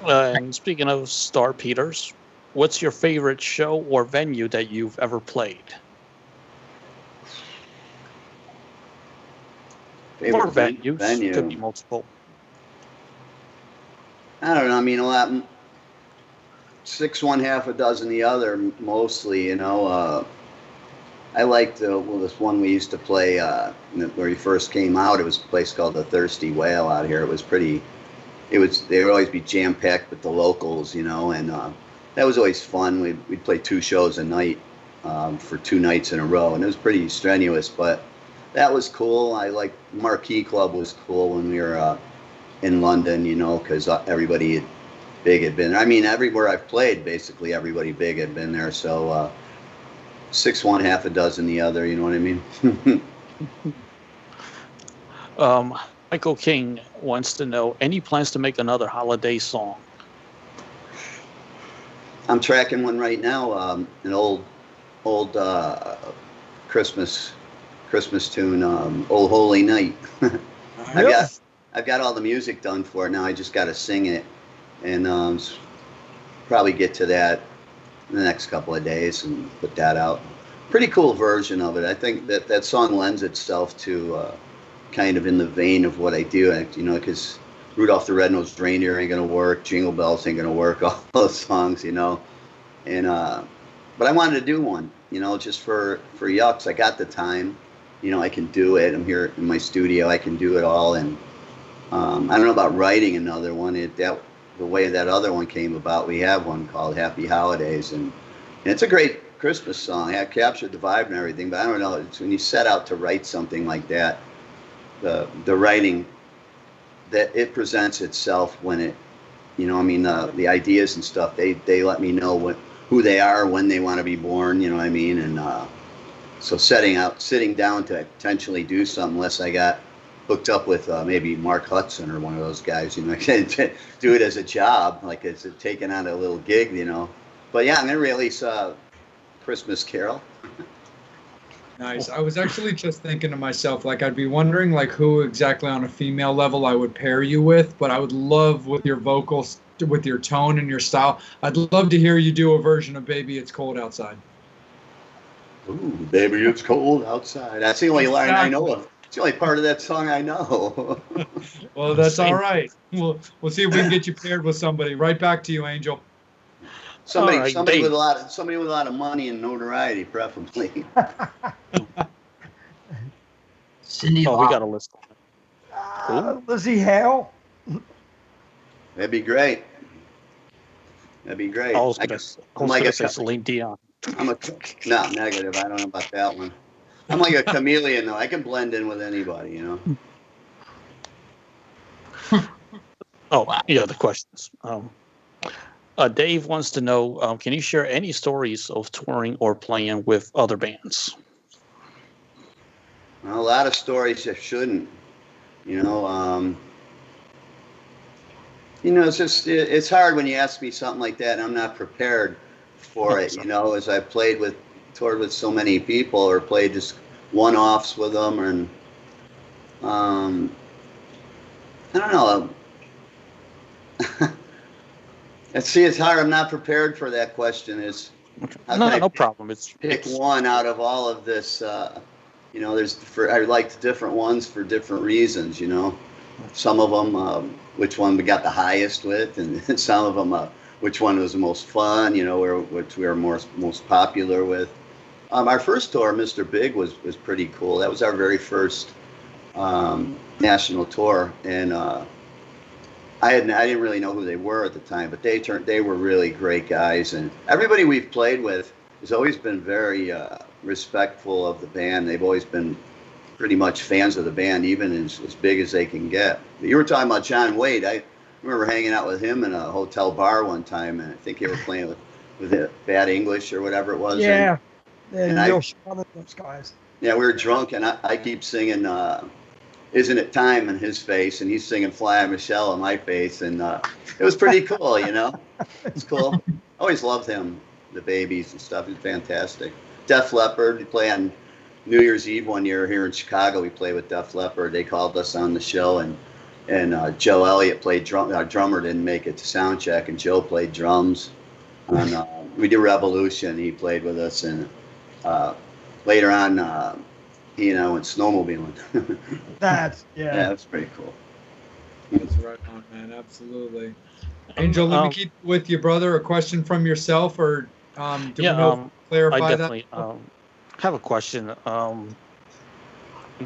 And speaking of Star Peters, what's your favorite show or venue that you've ever played? Or venues. Could be multiple. I don't know. I mean, a lot. 6 one, half a dozen the other, mostly. I liked this one we used to play where he first came out. It was a place called the Thirsty Whale out here. It was pretty. They would always be jam packed with the locals, and that was always fun. We'd play 2 shows a night for 2 nights in a row, and it was pretty strenuous, but that was cool. I like Marquee Club was cool when we were in London, because everybody big had been there. I mean, everywhere I've played, basically everybody big had been there. So 6 one, half a dozen the other. You know what I mean? Michael King wants to know, any plans to make another holiday song? I'm tracking one right now. An old Christmas tune, "Old Holy Night." I've got all the music done for it now. I just got to sing it, and probably get to that in the next couple of days and put that out. Pretty cool version of it. I think that song lends itself to kind of in the vein of what I do, because Rudolph the Red-Nosed Reindeer ain't gonna work, Jingle Bells ain't gonna work, all those songs, and but I wanted to do one, just for yucks. I got the time, I can do it. I'm here in my studio, I can do it all, and I don't know about writing another one. The way that other one came about, we have one called Happy Holidays, and it's a great Christmas song. I captured the vibe and everything, but I don't know, it's when you set out to write something like that, the writing, that it presents itself when it, the ideas and stuff, they let me know who they are, when they want to be born, you know what I mean? And so sitting down to potentially do something, unless I got hooked up with maybe Mark Hudson or one of those guys, I can't do it as a job, like it's taking on a little gig, But yeah, I'm going to release Christmas Carol. Nice. I was actually just thinking to myself, like, I'd be wondering, like, who exactly on a female level I would pair you with, but I would love, with your vocals, with your tone and your style, I'd love to hear you do a version of Baby It's Cold Outside. Ooh, baby, it's cold outside. That's the only line I know of. It's the only part of that song I know. Well, that's all right. We'll see if we can get you paired with somebody. Right back to you, Angel. Somebody with a lot of money and notoriety, preferably. Cindy. Oh, we got a list. Lizzie Hale. That'd be great. I was going to say Celine Dion. No, negative. I don't know about that one. I'm like a chameleon, though. I can blend in with anybody, Oh, Wow. yeah, the questions. Dave wants to know, can you share any stories of touring or playing with other bands? Well, a lot of stories that shouldn't, you know. It's hard when you ask me something like that and I'm not prepared for it, So- you know, as I've toured with so many people or played just one-offs with them, and I don't know. It's hard. I'm not prepared for that question. How No, can I no problem. It's pick one out of all of this? I liked different ones for different reasons, you know. Some of them, which one we got the highest with, and some of them, which one was the most fun, you know, which we were most popular with. Our first tour, Mr. Big, was pretty cool. That was our very first national tour, and I didn't really know who they were at the time, but they were really great guys, and everybody we've played with has always been very respectful of the band. They've always been pretty much fans of the band, even as big as they can get. But you were talking about John Wade. I remember hanging out with him in a hotel bar one time, and I think they were playing with Bad English or whatever it was. Yeah. And Neil Sean and those guys. Yeah, we were drunk, and I keep singing Isn't It Time in his face, and he's singing Fly on Michelle in my face, and it was pretty cool, you know? It's cool. Always loved him, the Babies and stuff. He's fantastic. Def Leppard, we play on New Year's Eve one year here in Chicago. We played with Def Leppard. They called us on the show, and Joe Elliott played drum. Our drummer didn't make it to sound check, and Joe played drums. And we did Revolution. He played with us, and later on, he and I went snowmobiling. Yeah, that's pretty cool. That's right on, man. Absolutely. Angel, let me keep with your brother. A question from yourself, or do we know clarify I that? definitely have a question.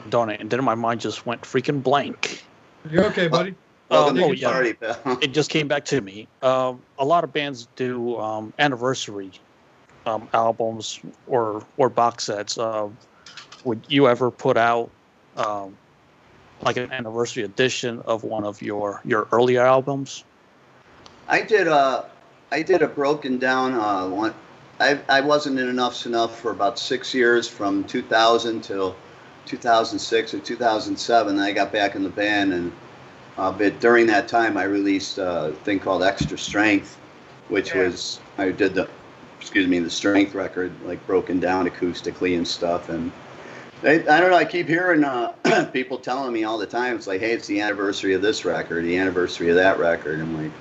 Donnie, and then my mind just went freaking blank. You're okay, buddy. Party, pal. It just came back to me. A lot of bands do anniversary albums or box sets. Would you ever put out like an anniversary edition of one of your earlier albums? I did a broken down one. I wasn't in Enough's Enough for about 6 years, from 2000 till 2006 or 2007. I got back in the band, and but during that time I released a thing called Extra Strength, which was I did the Strength record, like broken down acoustically and stuff. And I don't know, I keep hearing people telling me all the time, it's like, hey, it's the anniversary of this record, the anniversary of that record. I'm like,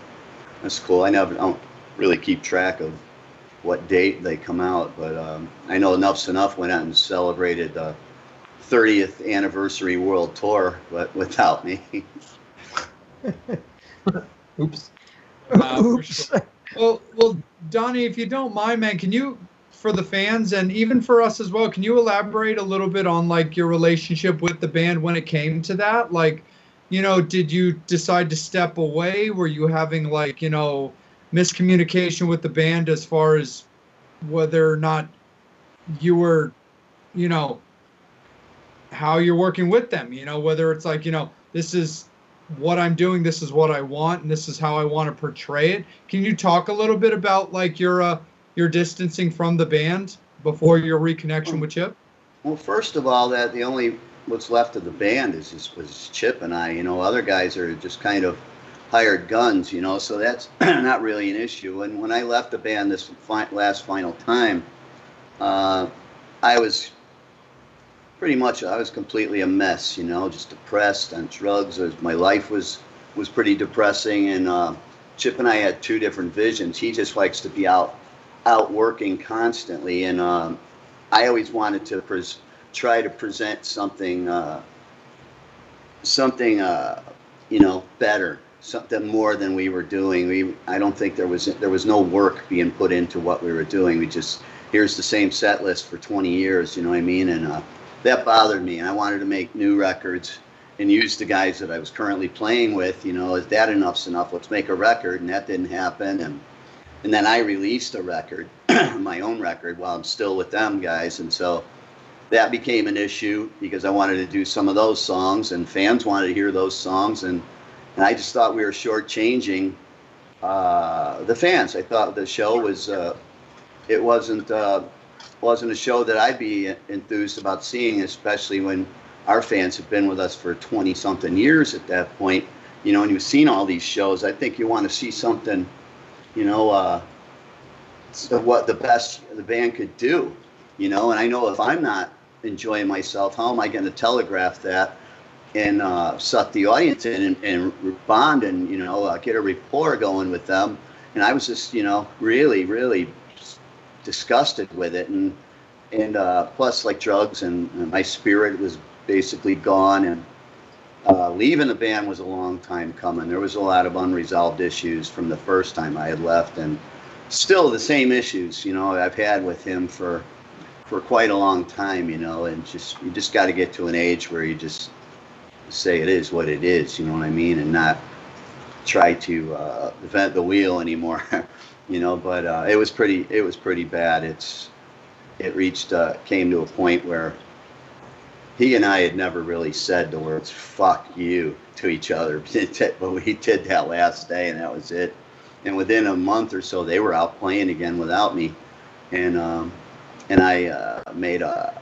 that's cool. I don't really keep track of what date they come out, but I know Enough's Enough went out and celebrated the 30th anniversary world tour, but without me. Oops. For sure. Well, Donnie, if you don't mind, man, can you, for the fans and even for us as well, can you elaborate a little bit on like your relationship with the band when it came to that? Like, you know, did you decide to step away? Were you having like, you know, miscommunication with the band as far as whether or not you were, you know, how you're working with them, you know, whether it's like, you know, this is what I'm doing, this is what I want, and this is how I want to portray it. Can you talk a little bit about like your distancing from the band before your reconnection with Chip? Well, first of all, that the only what's left of the band was Chip and I. You know, other guys are just kind of hired guns, you know, so that's not really an issue. And when I left the band this last final time, I was completely a mess, you know, just depressed, on drugs. My life was pretty depressing, and Chip and I had two different visions. He just likes to be out working constantly, and I always wanted to try to present something, you know, better, something more than we were doing. I don't think there was no work being put into what we were doing. We just, here's the same set list for 20 years, you know what I mean? And that bothered me, and I wanted to make new records and use the guys that I was currently playing with. You know, is that Enough's Enough? Let's make a record, and that didn't happen. And then I released a record, my own record, while I'm still with them guys, and so that became an issue because I wanted to do some of those songs, and fans wanted to hear those songs, and And I just thought we were shortchanging the fans. I thought the show was it wasn't a show that I'd be enthused about seeing, especially when our fans have been with us for 20 something years at that point. You know, and you've seen all these shows. I think you want to see something, you know, what the best the band could do, you know. And I know if I'm not enjoying myself, how am I going to telegraph that and suck the audience in and bond and, you know, get a rapport going with them. And I was just, you know, really, really disgusted with it. And plus, like, drugs and my spirit was basically gone. And leaving the band was a long time coming. There was a lot of unresolved issues from the first time I had left, and still the same issues, you know, I've had with him for quite a long time, you know. And you just got to get to an age where you just say it is what it is, you know what I mean, and not try to invent the wheel anymore, you know. But it was pretty bad. It came to a point where he and I had never really said the words "fuck you" to each other, but we did that last day, and that was it. And within a month or so, they were out playing again without me, and I made a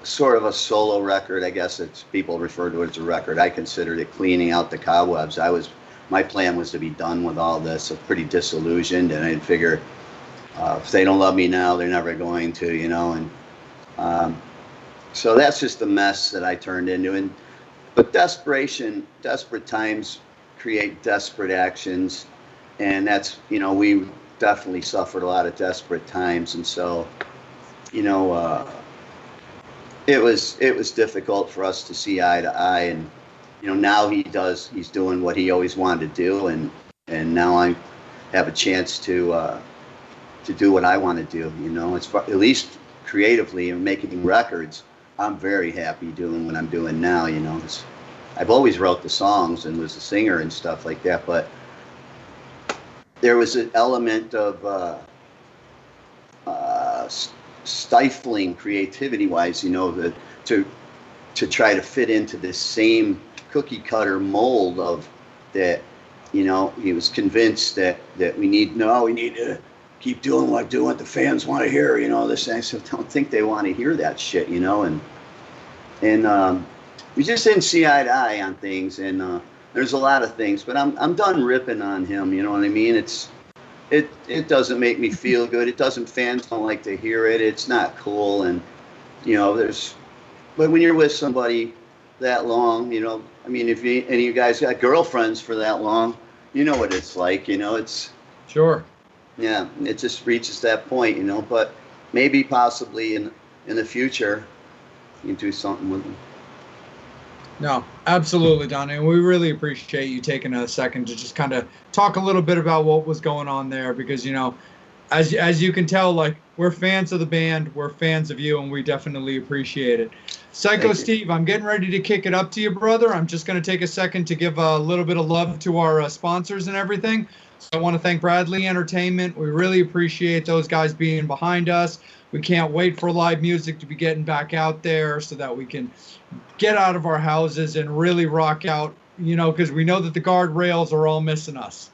sort of a solo record. I guess people refer to it as a record. I considered it cleaning out the cobwebs. My plan was to be done with all this. I'm pretty disillusioned, and I figure if they don't love me now, they're never going to, you know. And so that's just the mess that I turned into. But desperate times create desperate actions, and that's, you know, we definitely suffered a lot of desperate times, and so, you know, it was difficult for us to see eye to eye. And, you know, now he's doing what he always wanted to do, and now I have a chance to do what I want to do, you know. It's at least creatively and making records. I'm very happy doing what I'm doing now, you know. I've always wrote the songs and was a singer and stuff like that, but there was an element of stifling creativity-wise, you know, to try to fit into this same cookie-cutter mold of that. You know, he was convinced that we need to keep doing what the fans want to hear, you know. This, I said, don't think they want to hear that shit, you know. And we just didn't see eye to eye on things, and there's a lot of things, but I'm done ripping on him, you know what I mean? It doesn't make me feel good. Fans don't like to hear it. It's not cool. And, you know, but when you're with somebody that long, you know, I mean, if any of you guys got girlfriends for that long, you know what it's like, you know. It's Sure. Yeah, it just reaches that point, you know. But maybe possibly in the future you can do something with them. No, absolutely, Donnie. And we really appreciate you taking a second to just kind of talk a little bit about what was going on there, because, you know, as you can tell, like, we're fans of the band, we're fans of you, and we definitely appreciate it. Psycho Steve, I'm getting ready to kick it up to you, brother. I'm just going to take a second to give a little bit of love to our sponsors and everything. So I want to thank Bradley Entertainment. We really appreciate those guys being behind us. We can't wait for live music to be getting back out there so that we can get out of our houses and really rock out, you know, because we know that the guardrails are all missing us.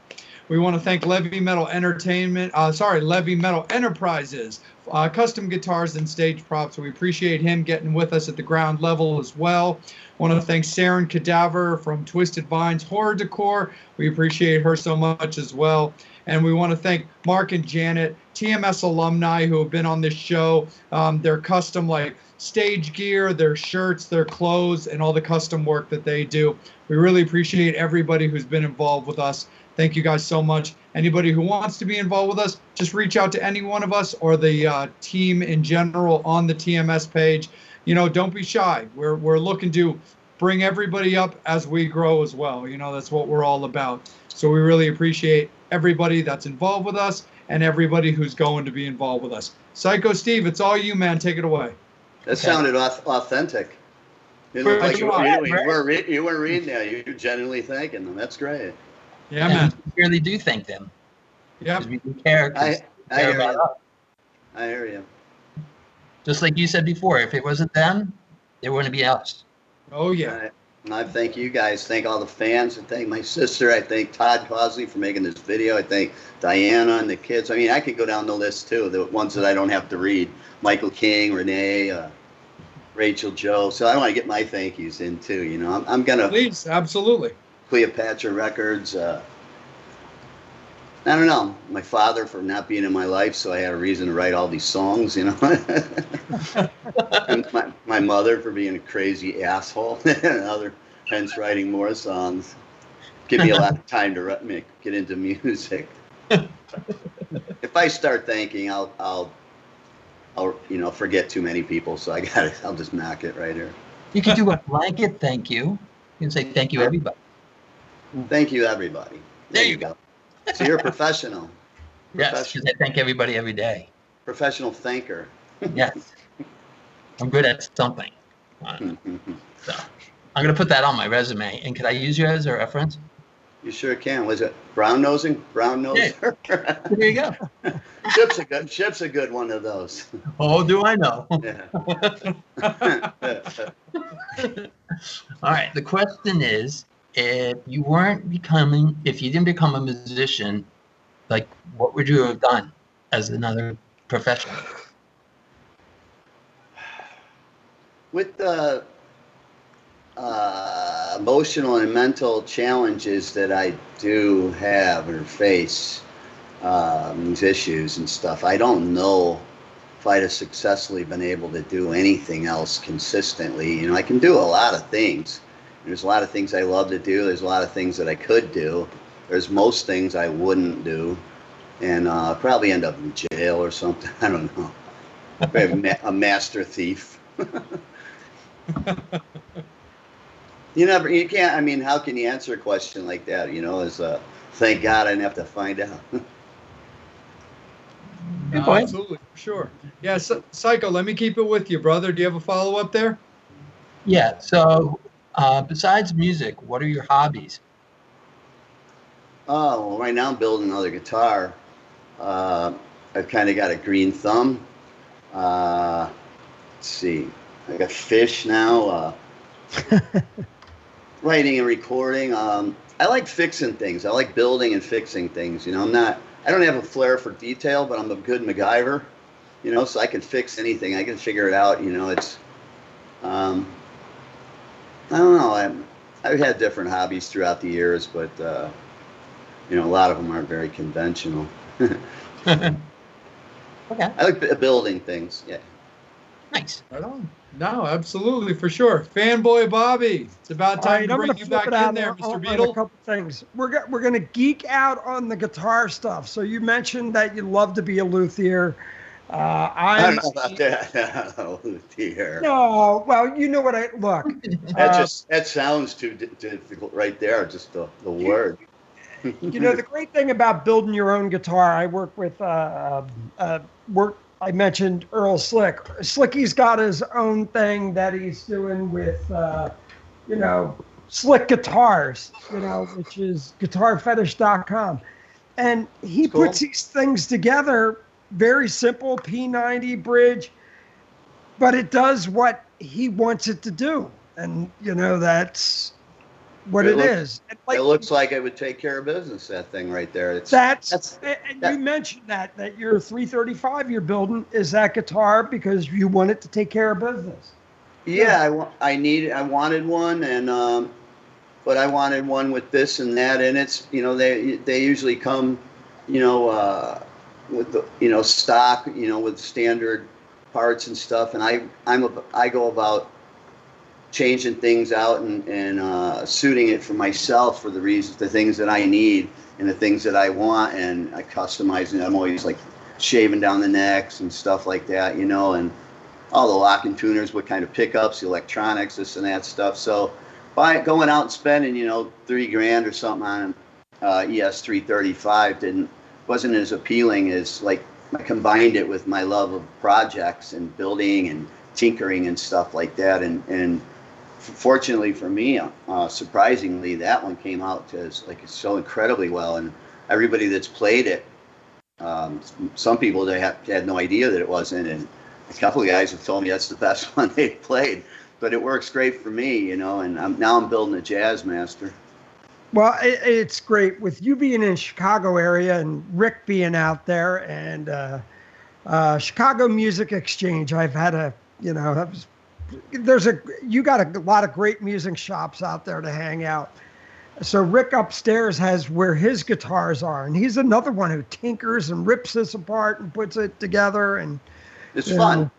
We want to thank Levy Metal Enterprises, custom guitars and stage props. We appreciate him getting with us at the ground level as well. Want to thank Saren Cadaver from Twisted Vines Horror Decor. We appreciate her so much as well. And we want to thank Mark and Janet, TMS alumni who have been on this show. Their custom, like, stage gear, their shirts, their clothes, and all the custom work that they do. We really appreciate everybody who's been involved with us. Thank you guys so much. Anybody who wants to be involved with us, just reach out to any one of us or the team in general on the TMS page. You know, don't be shy. We're looking to bring everybody up as we grow as well. You know, that's what we're all about. So we really appreciate everybody that's involved with us and everybody who's going to be involved with us. Psycho Steve, it's all you, man. Take it away. That sounded authentic. It looked like you weren't reading that. You were genuinely thanking them. That's great. Yeah, man. We really do thank them. Yeah. Because we do care. I hear you. Just like you said before, if it wasn't them, there wouldn't be us. Oh, yeah. And I thank you guys. Thank all the fans. I thank my sister. I thank Todd Causey for making this video. I thank Diana and the kids. I mean, I could go down the list too, the ones that I don't have to read. Michael King, Renee, Rachel, Joe. So I want to get my thank yous in too. You know, I'm gonna. Please, absolutely. Cleopatra Records. I don't know. My father for not being in my life, so I had a reason to write all these songs. You know. And my mother for being a crazy asshole, and other, hence writing more songs. Give me a lot of time to get into music. If I start thanking, I'll forget too many people. So I'll just knock it right here. You can do a blanket thank you. You can say thank you, everybody. Thank you, everybody. There you go. So you're a professional. Yes, because I thank everybody every day. Professional thanker. Yes. I'm good at something. So I'm going to put that on my resume. And could I use you as a reference? You sure can. Was it brown nosing? Brown noser? Yeah. There you go. Chip's a good one of those. Oh, do I know? Yeah. All right. The question is, if you didn't become a musician, like, what would you have done as another profession? With the emotional and mental challenges that I do have or face, these issues and stuff, I don't know if I'd have successfully been able to do anything else consistently. You know, I can do a lot of things. There's a lot of things I love to do. There's a lot of things that I could do. There's most things I wouldn't do. And probably end up in jail or something. I don't know. A master thief. You can't, I mean, how can you answer a question like that, you know, thank God I didn't have to find out. Good point. Absolutely, for sure. Yeah, Psycho, let me keep it with you, brother. Do you have a follow-up there? Yeah, so besides music, what are your hobbies? Oh, well, right now I'm building another guitar. I've kind of got a green thumb. Let's see. I got fish now. Writing and recording. I like fixing things. I like building and fixing things. You know, I don't have a flair for detail, but I'm a good MacGyver. You know, so I can fix anything. I can figure it out. You know, it's. I don't know. I've had different hobbies throughout the years, but you know, a lot of them aren't very conventional. Okay. I like building things. Yeah. Nice. Right on. No, absolutely, for sure. Fanboy Bobby, it's about time to bring you back in there, Mr. Beatle. A couple things. We're gonna geek out on the guitar stuff. So you mentioned that you love to be a luthier. I don't know about that. Luthier. No, well, you know what I look. That sounds too difficult right there. Just the word. You know, the great thing about building your own guitar, I work with I mentioned Earl Slick. Slicky's got his own thing that he's doing with, you know, Slick Guitars, you know, which is guitarfetish.com. And he puts these things together, very simple, P90 bridge, but it does what he wants it to do. And, you know, that's what it is. Like, it looks like it would take care of business, that thing right there. You mentioned that your 335 you're building is that guitar because you want it to take care of business. Yeah, I wanted one, and but I wanted one with this and that, and it's, you know, they usually come, you know, with the, you know, stock, you know, with standard parts and stuff, and I go about changing things out and suiting it for myself for the things that I need and the things that I want, and I customize it. I'm always like shaving down the necks and stuff like that, you know, and all the locking tuners, what kind of pickups, the electronics, this and that stuff. So going out and spending, you know, $3,000 or something on ES 335 wasn't as appealing as, like, I combined it with my love of projects and building and tinkering and stuff like that, and fortunately for me, surprisingly, that one came out so incredibly well, and everybody that's played it, some people they had no idea that it wasn't, and a couple of guys have told me that's the best one they've played. but it works great for me, you know. And now I'm building a Jazz Master. Well, it's great with you being in Chicago area and Rick being out there and Chicago Music Exchange. I've had you got a lot of great music shops out there to hang out. So Rick upstairs has where his guitars are, and he's another one who tinkers and rips this apart and puts it together, and it's fun.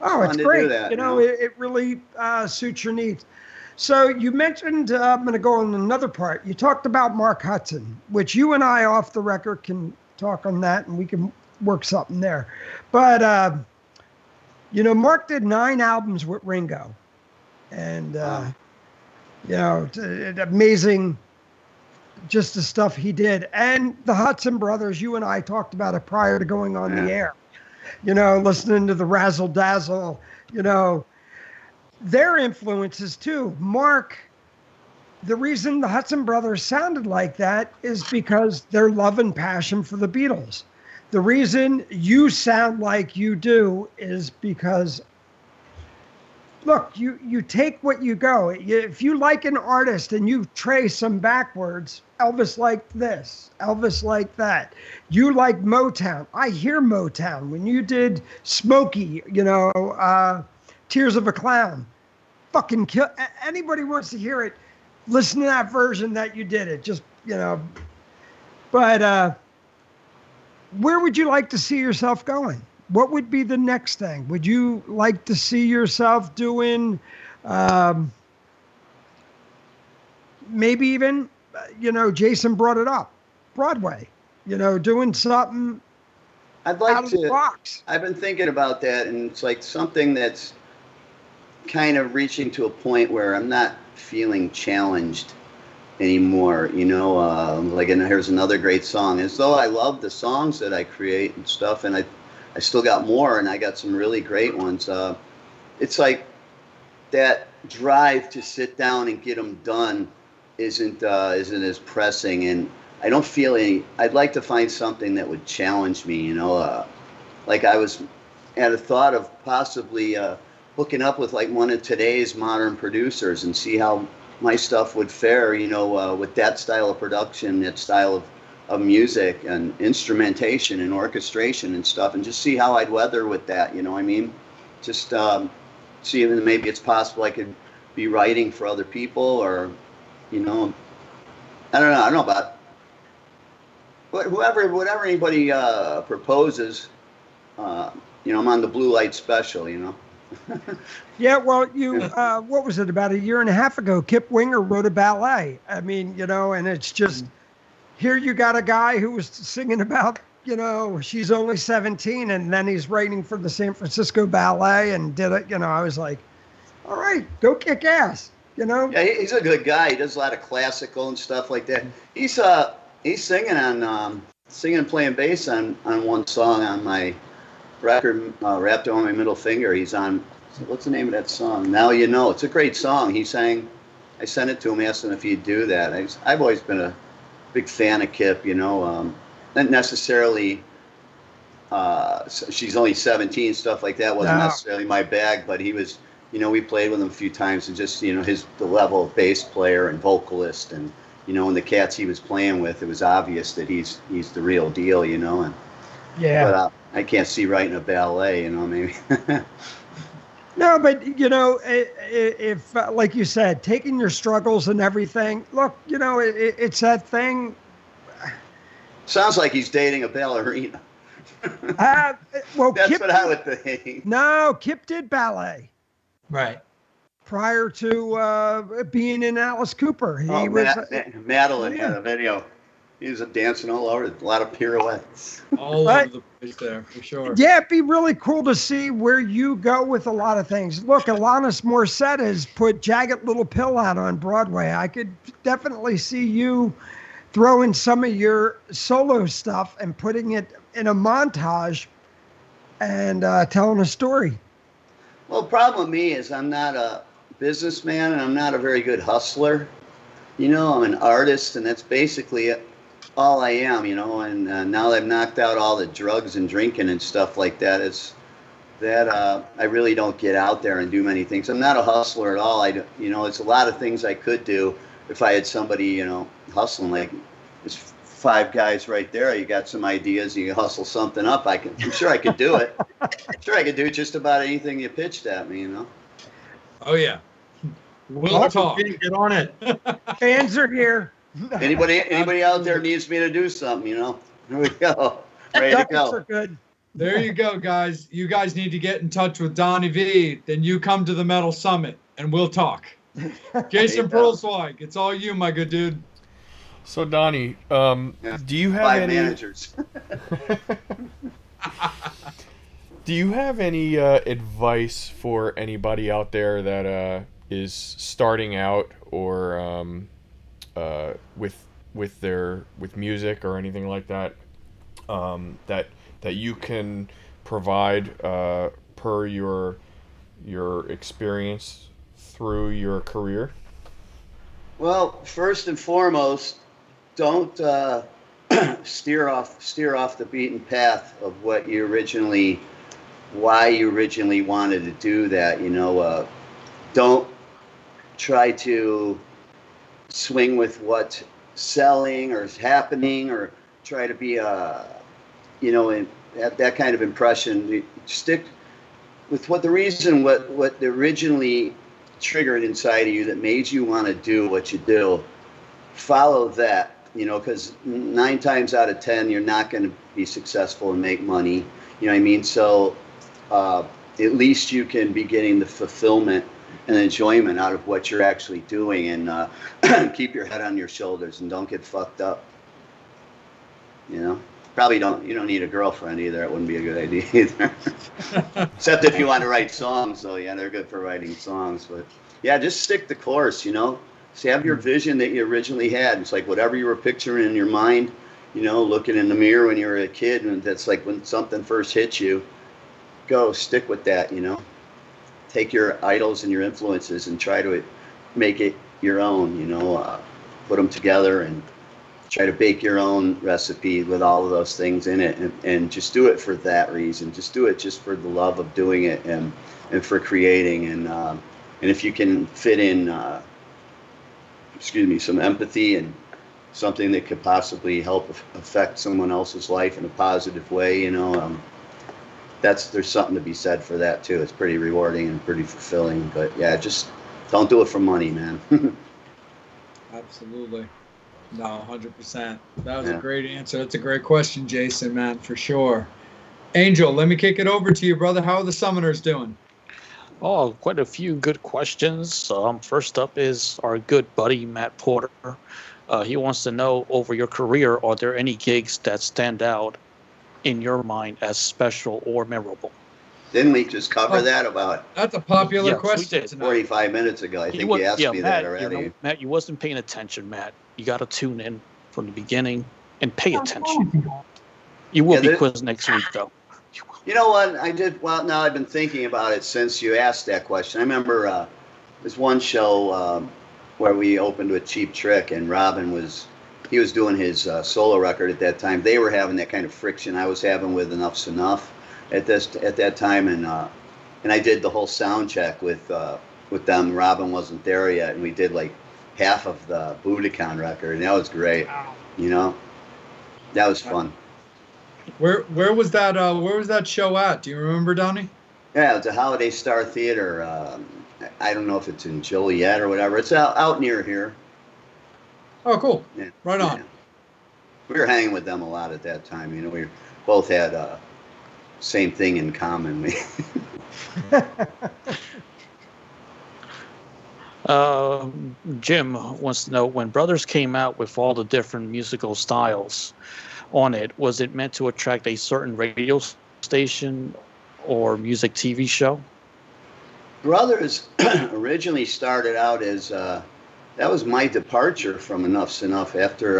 Oh, it's great. It really suits your needs. So you mentioned, I'm going to go on another part. You talked about Mark Hudson, which you and I off the record can talk on that, and we can work something there. But, Mark did 9 albums with Ringo, and, amazing just the stuff he did. And the Hudson brothers, you and I talked about it prior to going on the air, listening to the razzle dazzle, their influences too. Mark, the reason the Hudson brothers sounded like that is because their love and passion for the Beatles. The reason you sound like you do is because, look, you take what you go. If you like an artist and you trace them backwards, Elvis like this, Elvis like that. You like Motown. I hear Motown. When you did Smokey, Tears of a Clown, fucking kill. Anybody wants to hear it, listen to that version that you did it. Just, But where would you like to see yourself going? What would be the next thing? Would you like to see yourself doing, maybe even, Jason brought it up, Broadway, doing something I'd like out of the box. I've been thinking about that, and it's like something that's kind of reaching to a point where I'm not feeling challenged anymore, and here's another great song. As though I love the songs that I create and stuff, and I still got more, and I got some really great ones. It's like that drive to sit down and get them done isn't as pressing, and I don't feel any. I'd like to find something that would challenge me, like I was at a thought of possibly hooking up with like one of today's modern producers and see how my stuff would fare, with that style of production, that style of music and instrumentation and orchestration and stuff, and just see how I'd weather with that, just see if maybe it's possible I could be writing for other people, or I don't know about whatever anybody proposes. I'm on the blue light special, Yeah, well, what was it, about a year and a half ago, Kip Winger wrote a ballet. I mean, and it's just, here you got a guy who was singing about, she's only 17, and then he's writing for the San Francisco Ballet and did it, I was like, all right, go kick ass, Yeah, he's a good guy. He does a lot of classical and stuff like that. He's singing and playing bass on one song on my record, Wrapped Around My Middle Finger. He's on, what's the name of that song? Now You Know. It's a great song. He sang, I sent it to him, asked him if he'd do that. I've always been a big fan of Kip, not necessarily, she's only 17, stuff like that wasn't necessarily my bag, but he was, we played with him a few times, and just, the level of bass player and vocalist, and, and the cats he was playing with, it was obvious that he's the real deal, and yeah. But I can't see writing a ballet, maybe. No, but, if, like you said, taking your struggles and everything, look, it's that thing. Sounds like he's dating a ballerina. Well, that's Kip what I would think. No, Kip did ballet. Right. Prior to being in Alice Cooper. Madeline had a video. He was dancing all over, a lot of pirouettes. All over the place there, for sure. Yeah, it'd be really cool to see where you go with a lot of things. Look, Alanis Morissette has put Jagged Little Pill out on Broadway. I could definitely see you throwing some of your solo stuff and putting it in a montage and telling a story. Well, the problem with me is I'm not a businessman, and I'm not a very good hustler. I'm an artist, and that's basically all I am, and now that I've knocked out all the drugs and drinking and stuff like that, that I really don't get out there and do many things. I'm not a hustler at all. It's a lot of things I could do if I had somebody, hustling. Like there's 5 guys right there. You got some ideas, you hustle something up. I'm sure I could do it. I'm sure I could do just about anything you pitched at me, Oh yeah. We'll talk. Get on it. Fans are here. Anybody out there needs me to do something, here we go. Ready to Ducats are go. good. There you go, guys. You guys need to get in touch with Donnie Vie. Then you come to the Metal Summit and we'll talk. Jason Perlsweig, it's all you, my good dude. So Donnie, do you have 5 any managers? Do you have any advice for anybody out there that is starting out or with music or anything like that, that you can provide per your experience through your career? Well, first and foremost, don't steer off the beaten path of why you originally wanted to do that. Don't try to swing with what's selling or is happening, or try to be that kind of impression. Stick with what originally triggered inside of you that made you want to do what you do. Follow that, because 9 times out of 10 you're not going to be successful and make money. You know what I mean? So at least you can be getting the fulfillment and enjoyment out of what you're actually doing, and keep your head on your shoulders and don't get fucked up. Probably you don't need a girlfriend either. It wouldn't be a good idea either. Except if you want to write songs, though. Yeah, they're good for writing songs. But yeah, just stick the course, So have your vision that you originally had. It's like whatever you were picturing in your mind, looking in the mirror when you were a kid, and that's like when something first hits you, go stick with that, Take your idols and your influences and try to make it your own, put them together and try to bake your own recipe with all of those things in it, and just do it for that reason. Just do it just for the love of doing it and for creating. And if you can fit in, some empathy and something that could possibly help affect someone else's life in a positive way, there's something to be said for that too. It's pretty rewarding and pretty fulfilling. But yeah, just don't do it for money, man. Absolutely. No, 100%. That was a great answer. That's a great question, Jason, man, for sure. Angel, let me kick it over to you, brother. How are the Summoners doing? Oh, quite a few good questions. First up is our good buddy, Matt Porter. He wants to know, over your career, are there any gigs that stand out in your mind as special or memorable? Didn't we just cover that about That's a popular Yes, we question did. tonight. 45 minutes ago? I think you asked me Matt, that already. Matt, you wasn't paying attention, Matt. You got to tune in from the beginning and pay attention. You will be quizzed next week, though. You know what? I did. Well, now I've been thinking about it since you asked that question. I remember there's one show where we opened with Cheap Trick, and Robin was doing his solo record at that time. They were having that kind of friction I was having with Enough's Enough at that time, and I did the whole sound check with them. Robin wasn't there yet, and we did like half of the Budokan record, and that was great. That was fun. Where was that? Where was that show at? Do you remember, Donnie? Yeah, it's a Holiday Star Theater. I don't know if it's in Joliet or whatever. It's out near here. Oh, cool. Yeah. Right on. Yeah. We were hanging with them a lot at that time. We both had same thing in common. Jim wants to know, when Brothers came out with all the different musical styles on it, was it meant to attract a certain radio station or music TV show? Brothers originally started out as that was my departure from Enough's Enough after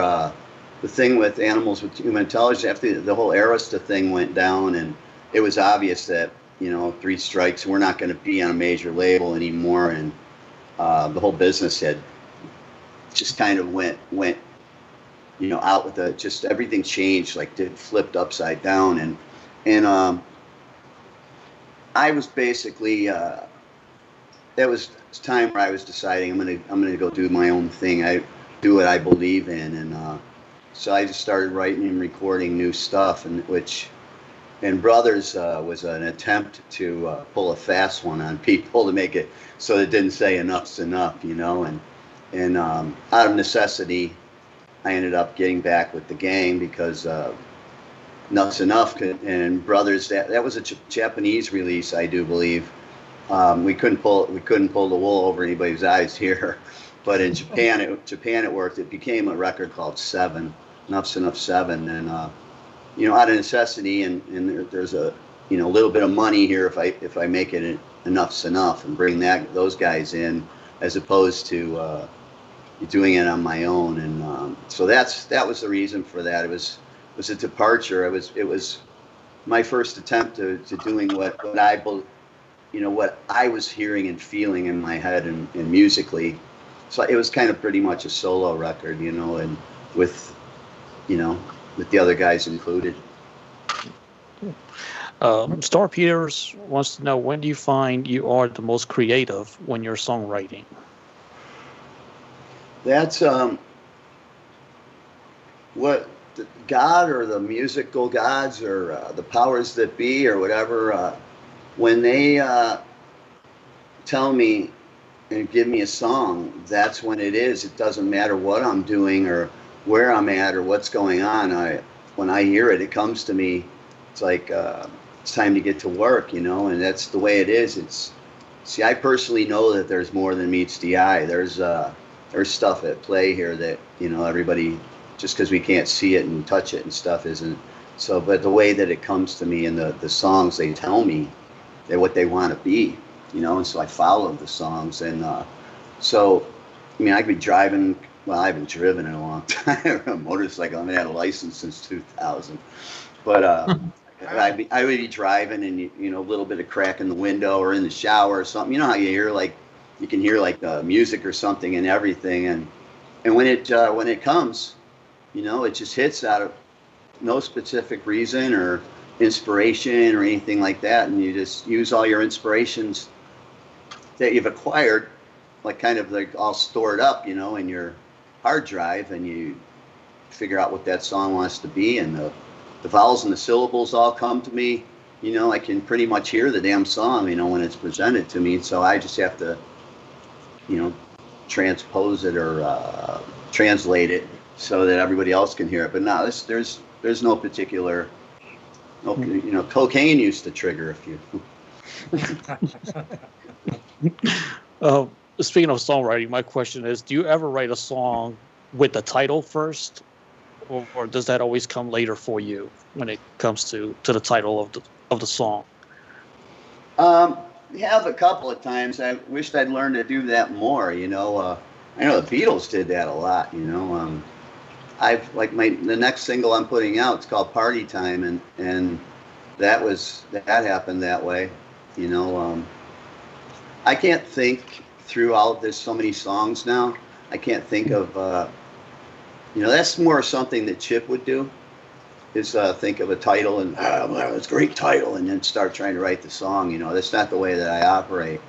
the thing with Animals with Human Intelligence. After the whole Arista thing went down, and it was obvious that 3 strikes, we're not going to be on a major label anymore, and the whole business had just kind of went out with just everything changed, flipped upside down, and I was basically that was time where I was deciding I'm gonna go do my own thing. I do what I believe in, and so I just started writing and recording new stuff, and Brothers was an attempt to pull a fast one on people to make it so it didn't say enough's enough, you know, and out of necessity, I ended up getting back with the gang because Enough's Enough and Brothers, that was a Japanese release, I do believe. We couldn't pull the wool over anybody's eyes here, but in Japan it worked. It became a record called Seven, Enough's Enough 7, and you know, out of necessity, and there's a, you know, a little bit of money here if I make it Enough's Enough and bring those guys in, as opposed to doing it on my own, and so that was the reason for that. It was a departure. It was my first attempt to doing what I was hearing and feeling in my head and musically. So it was kind of pretty much a solo record, you know, and with the other guys included. Star Peters wants to know, when do you find you are the most creative when you're songwriting? That's what God or the musical gods or the powers that be or whatever, when they tell me and give me a song, that's when it is. It doesn't matter what I'm doing or where I'm at or what's going on. When I hear it, it comes to me. It's like it's time to get to work, you know, and that's the way it is. I personally know that there's more than meets the eye. There's stuff at play here that, you know, everybody, just because we can't see it and touch it and stuff isn't. So, but the way that it comes to me and the songs, they tell me they're what they want to be, you know, and so I follow the songs. And so, I mean, I could be driving. Well, I haven't driven in a long time. A motorcycle. I haven't had a license since 2000. But I would be driving, and you know, a little bit of crack in the window or in the shower or something. You know how you can hear like the music or something and everything. And when it comes, you know, it just hits out of no specific reason or inspiration or anything like that, and you just use all your inspirations that you've acquired, like kind of like all stored up, you know, in your hard drive, and you figure out what that song wants to be, and the vowels and the syllables all come to me. You know, I can pretty much hear the damn song, you know, when it's presented to me. So I just have to, you know, transpose it or translate it so that everybody else can hear it. But no, there's no particular, you know, cocaine used to trigger a few. Speaking of songwriting, my question is, do you ever write a song with the title first, or does that always come later for you when it comes to the title of the song? We have a couple of times. I wished I'd learned to do that more, you know. I know the Beatles did that a lot, you know. The next single I'm putting out, it's called Party Time, and that happened that way, you know. I can't think through there's so many songs now. I can't think of, you know, that's more something that Chip would do, is think of a title and, it's a great title, and then start trying to write the song, you know. That's not the way that I operate.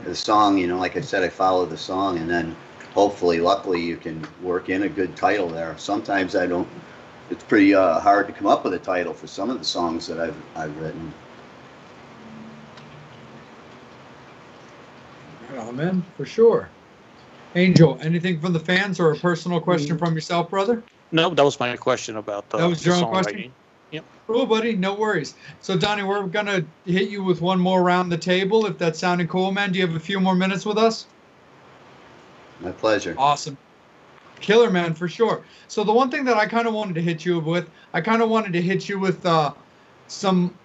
The song, you know, like I said, I follow the song, and then hopefully, luckily, you can work in a good title there. Sometimes I don't. It's pretty hard to come up with a title for some of the songs that I've written. Oh, man, for sure. Angel, anything from the fans or a personal question from yourself, brother? No, that was my question about the That was your own songwriting. question? Yep. Cool, buddy. No worries. So, Donnie, we're going to hit you with one more round the table, if that's sounding cool, man. Do you have a few more minutes with us? My pleasure. Awesome. Killer, man, for sure. So the one thing that I kind of wanted to hit you with some,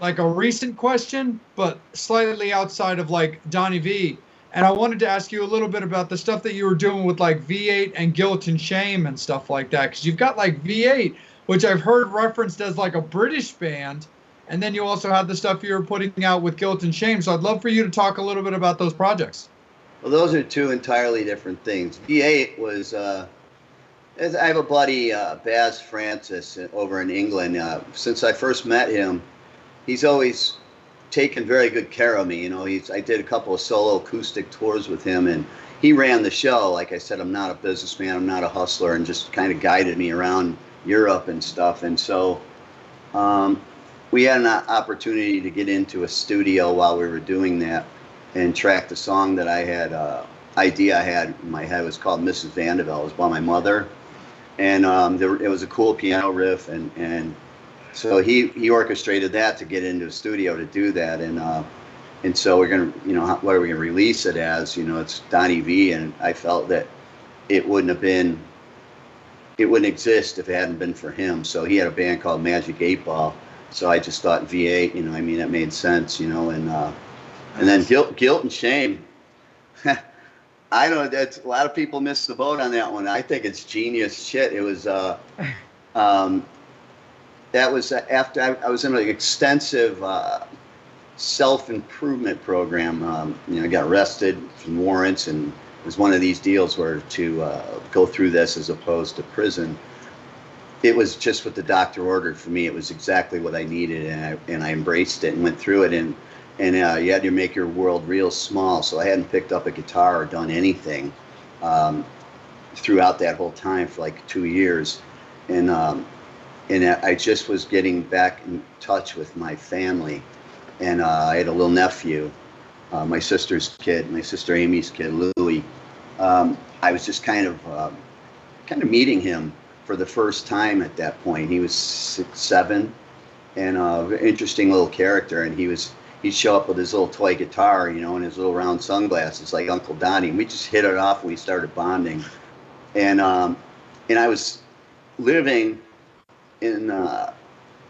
like a recent question, but slightly outside of like Donnie Vie. And I wanted to ask you a little bit about the stuff that you were doing with like V8 and Guilt and Shame and stuff like that. Because you've got like V8, which I've heard referenced as like a British band. And then you also had the stuff you were putting out with Guilt and Shame. So I'd love for you to talk a little bit about those projects. Well, those are two entirely different things. V8 was, I have a buddy, Baz Francis, over in England. Since I first met him, he's always taken very good care of me. You know, I did a couple of solo acoustic tours with him, and he ran the show. Like I said, I'm not a businessman, I'm not a hustler, and just kind of guided me around Europe and stuff. And so we had an opportunity to get into a studio while we were doing that and track the song that I had, idea I had in my head. It was called Mrs. Vanderbilt. It was by my mother. And it was a cool piano riff, and so he orchestrated that to get into a studio to do that. And so we're gonna, you know, what are we gonna release it as? You know, it's Donnie Vie, and I felt that it wouldn't exist if it hadn't been for him. So he had a band called Magic 8 Ball. So I just thought V8, you know, I mean, that made sense, you know, and then guilt and shame. I don't know, that's a lot of people miss the boat on that one. I think it's genius shit. It was that was after I was in an extensive self-improvement program. You know, I got arrested from warrants, and it was one of these deals where to go through this as opposed to prison. It was just what the doctor ordered for me. It was exactly what I needed, and I embraced it and went through it. And you had to make your world real small. So I hadn't picked up a guitar or done anything throughout that whole time for like 2 years. And I just was getting back in touch with my family. And I had a little nephew, my sister's kid, my sister Amy's kid, Louie. I was just kind of meeting him for the first time at that point. He was 6, 7, and interesting little character. And he'd show up with his little toy guitar, you know, and his little round sunglasses like Uncle Donnie. And we just hit it off and we started bonding. And I was living in,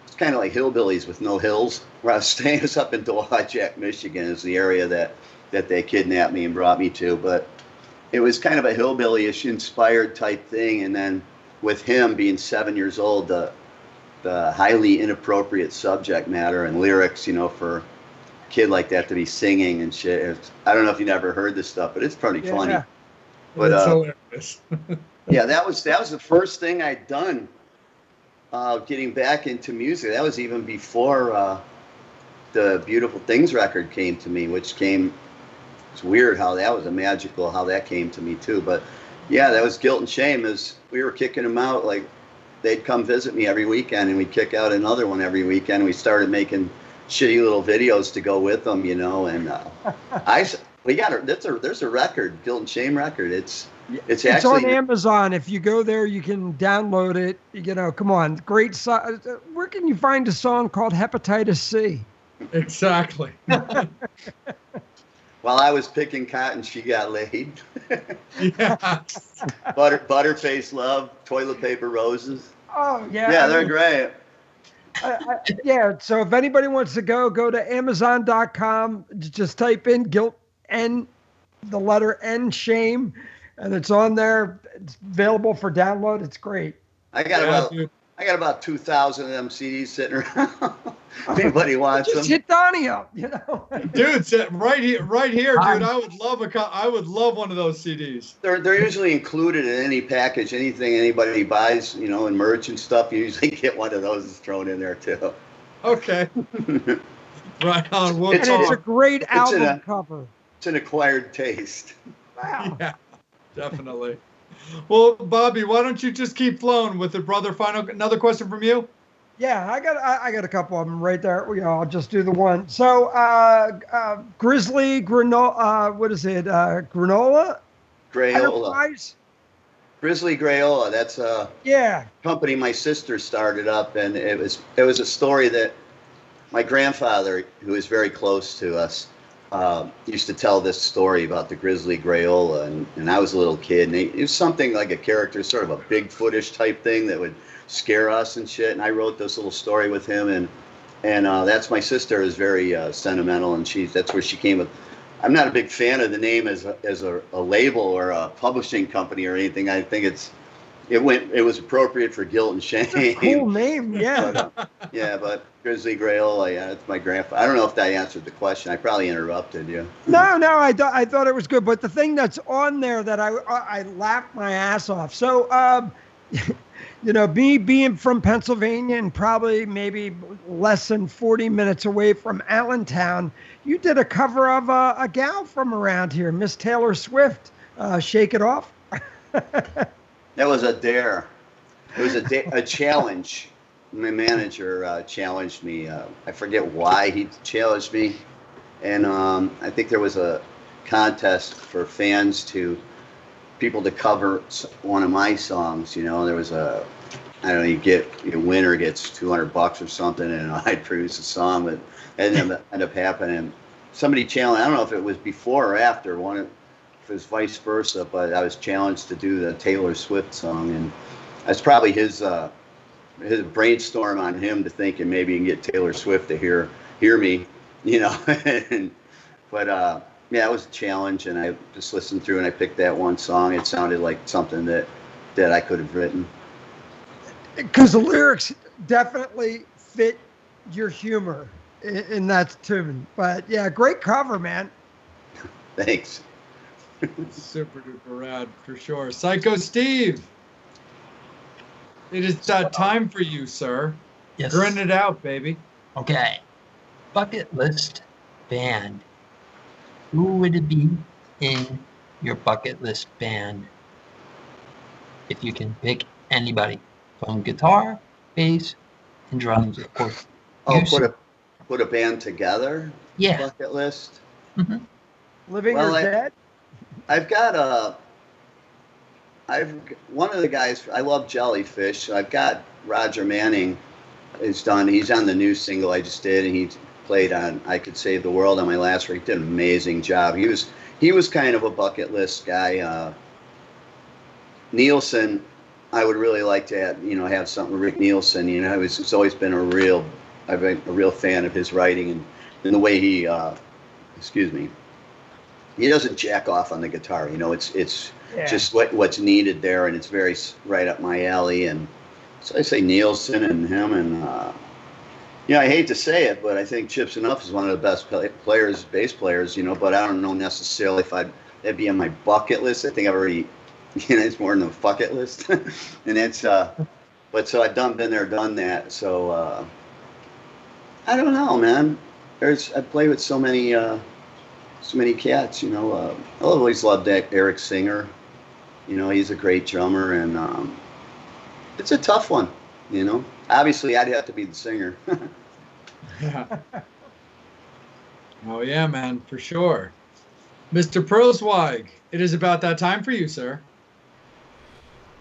it's kind of like hillbillies with no hills, where I was staying. It's up in Dowagiac, Michigan, is the area that they kidnapped me and brought me to. But it was kind of a hillbilly-ish inspired type thing. And then with him being 7 years old, the highly inappropriate subject matter and lyrics, you know, for kid like that to be singing and shit. I don't know if you never heard this stuff, but it's pretty funny. But it's hilarious. yeah, that was the first thing I'd done getting back into music. That was even before the Beautiful Things record came to me, which came, it's weird how that was how that came to me too. But yeah, that was Guilt and Shame, as we were kicking them out. Like, they'd come visit me every weekend, and we'd kick out another one every weekend. We started making shitty little videos to go with them, you know. And there's a record, Guilt and Shame record. It's actually on Amazon. If you go there, you can download it. You know, come on, great song. Where can you find a song called Hepatitis C? Exactly. While I was picking cotton, she got laid. Yeah. Butterface Love, Toilet Paper Roses. Oh yeah. Yeah, they're great. Yeah, so if anybody wants to go to Amazon.com, just type in Guilt and the letter N, Shame, and it's on there. It's available for download. It's great. I got about 2,000 of them CDs sitting around. If anybody wants them, just hit Donnie up, you know. Dude, right here, dude. I would love one of those CDs. They're usually included in any package, anything anybody buys, you know, in merch and stuff. You usually get one of those thrown in there too. Okay. Right on. It's a great album cover. It's an acquired taste. Wow. Yeah, definitely. Well, Bobby, why don't you just keep flowing with it, brother? Another question from you? Yeah, I got a couple of them right there. You know, I'll just do the one. So, Grizzly Granola, what is it? Granola? Grayola. Grizzly Grayola. That's a company my sister started up, and it was a story that my grandfather, who is very close to us, used to tell this story about the Grizzly Grayola, and I was a little kid, and it was something like a character, sort of a Bigfootish type thing that would scare us and shit. And I wrote this little story with him, and that's my sister is very sentimental, and that's where she came with. I'm not a big fan of the name as a label or a publishing company or anything. I think it was appropriate for Guilt and Shame. It's a cool name, yeah. But Grizzly Grayola, yeah, that's my grandfather. I don't know if that answered the question. I probably interrupted you. No, I thought it was good. But the thing that's on there that I laughed my ass off. So you know, me being from Pennsylvania and probably maybe less than 40 minutes away from Allentown, you did a cover of a gal from around here, Miss Taylor Swift, Shake It Off. That was a dare. It was a challenge. My manager challenged me. I forget why he challenged me. And I think there was a contest for people to cover one of my songs. You know, there was I don't know, your winner gets $200 or something, and I'd produce a song, but it ended up happening. Somebody challenged, I don't know if it was before or after, if it was vice versa, but I was challenged to do the Taylor Swift song, and that's probably his brainstorm on him to thinking maybe you can get Taylor Swift to hear me, you know. But yeah, it was a challenge, and I just listened through and I picked that one song. It sounded like something that I could have written. Because the lyrics definitely fit your humor in that tune. But yeah, great cover, man. Thanks. Super duper rad for sure. Psycho Steve. It is time for you, sir. Yes. Grin it out, baby. Okay. Bucket list band. Who would it be in your bucket list band? If you can pick anybody from guitar, bass, and drums, of course. Oh, put a band together? Yeah. Bucket list? Mm-hmm. Living or dead? I've got one of the guys, I love Jellyfish. So I've got Roger Manning. He's on the new single I just did, and he played on I Could Save the World on my last record. He did an amazing job. He was kind of a bucket list guy. Nielsen, I would really like to have something with Rick Nielsen. You know, it's always been I've been a real fan of his writing and the way he he doesn't jack off on the guitar. You know, it's just what's needed there, and it's very right up my alley. And so I say Nielsen and him, and I hate to say it, but I think Chips Enough is one of the best bass players. You know, but I don't know necessarily if that'd be on my bucket list. I think I've already, it's more than a bucket list, and it's but so I've been there, done that. So I don't know, man. I play with so many cats, you know. I always loved Eric Singer. You know, he's a great drummer, and it's a tough one, you know. Obviously, I'd have to be the singer. Yeah. Oh, yeah, man, for sure. Mr. Pearlsweig, it is about that time for you, sir.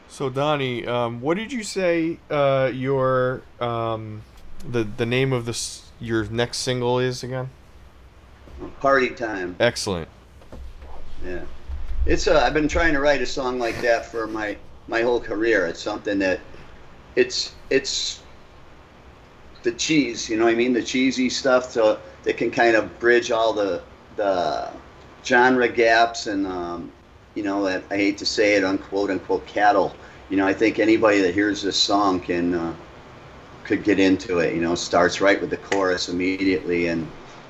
So, Donnie, what did you say your the name of your next single is again? Party Time. Excellent. Yeah, it's I've been trying to write a song like that for my whole career. It's something that it's the cheese, you know what I mean, the cheesy stuff, so that can kind of bridge all the genre gaps, and that I hate to say it, unquote unquote cattle. You know, I think anybody that hears this song could get into it. You know, starts right with the chorus immediately, and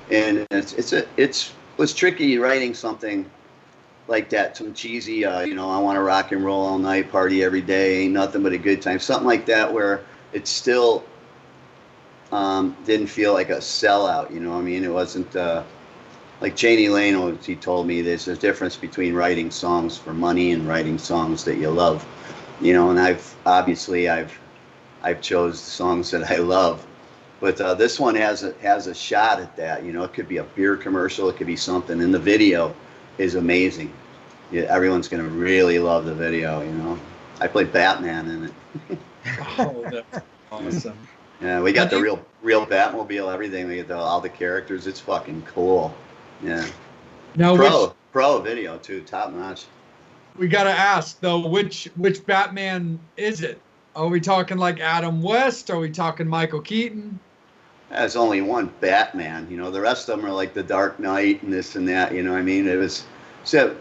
it was tricky writing something like that, some cheesy, I want to rock and roll all night, party every day, ain't nothing but a good time, something like that, where it still didn't feel like a sellout. You know what I mean? It wasn't like Janie Lane, he told me there's a difference between writing songs for money and writing songs that you love. You know, and I've chose songs that I love. But this one has a shot at that. You know, it could be a beer commercial. It could be something. And the video is amazing. Yeah, everyone's going to really love the video, you know. I played Batman in it. Oh, that's awesome. Yeah, we got the real Batmobile, everything. We get all the characters. It's fucking cool. Yeah. Now, pro video, too. Top notch. We got to ask, though, which Batman is it? Are we talking like Adam West? Are we talking Michael Keaton? There's only one Batman, you know. The rest of them are like the Dark Knight and this and that, you know what I mean? It was, so,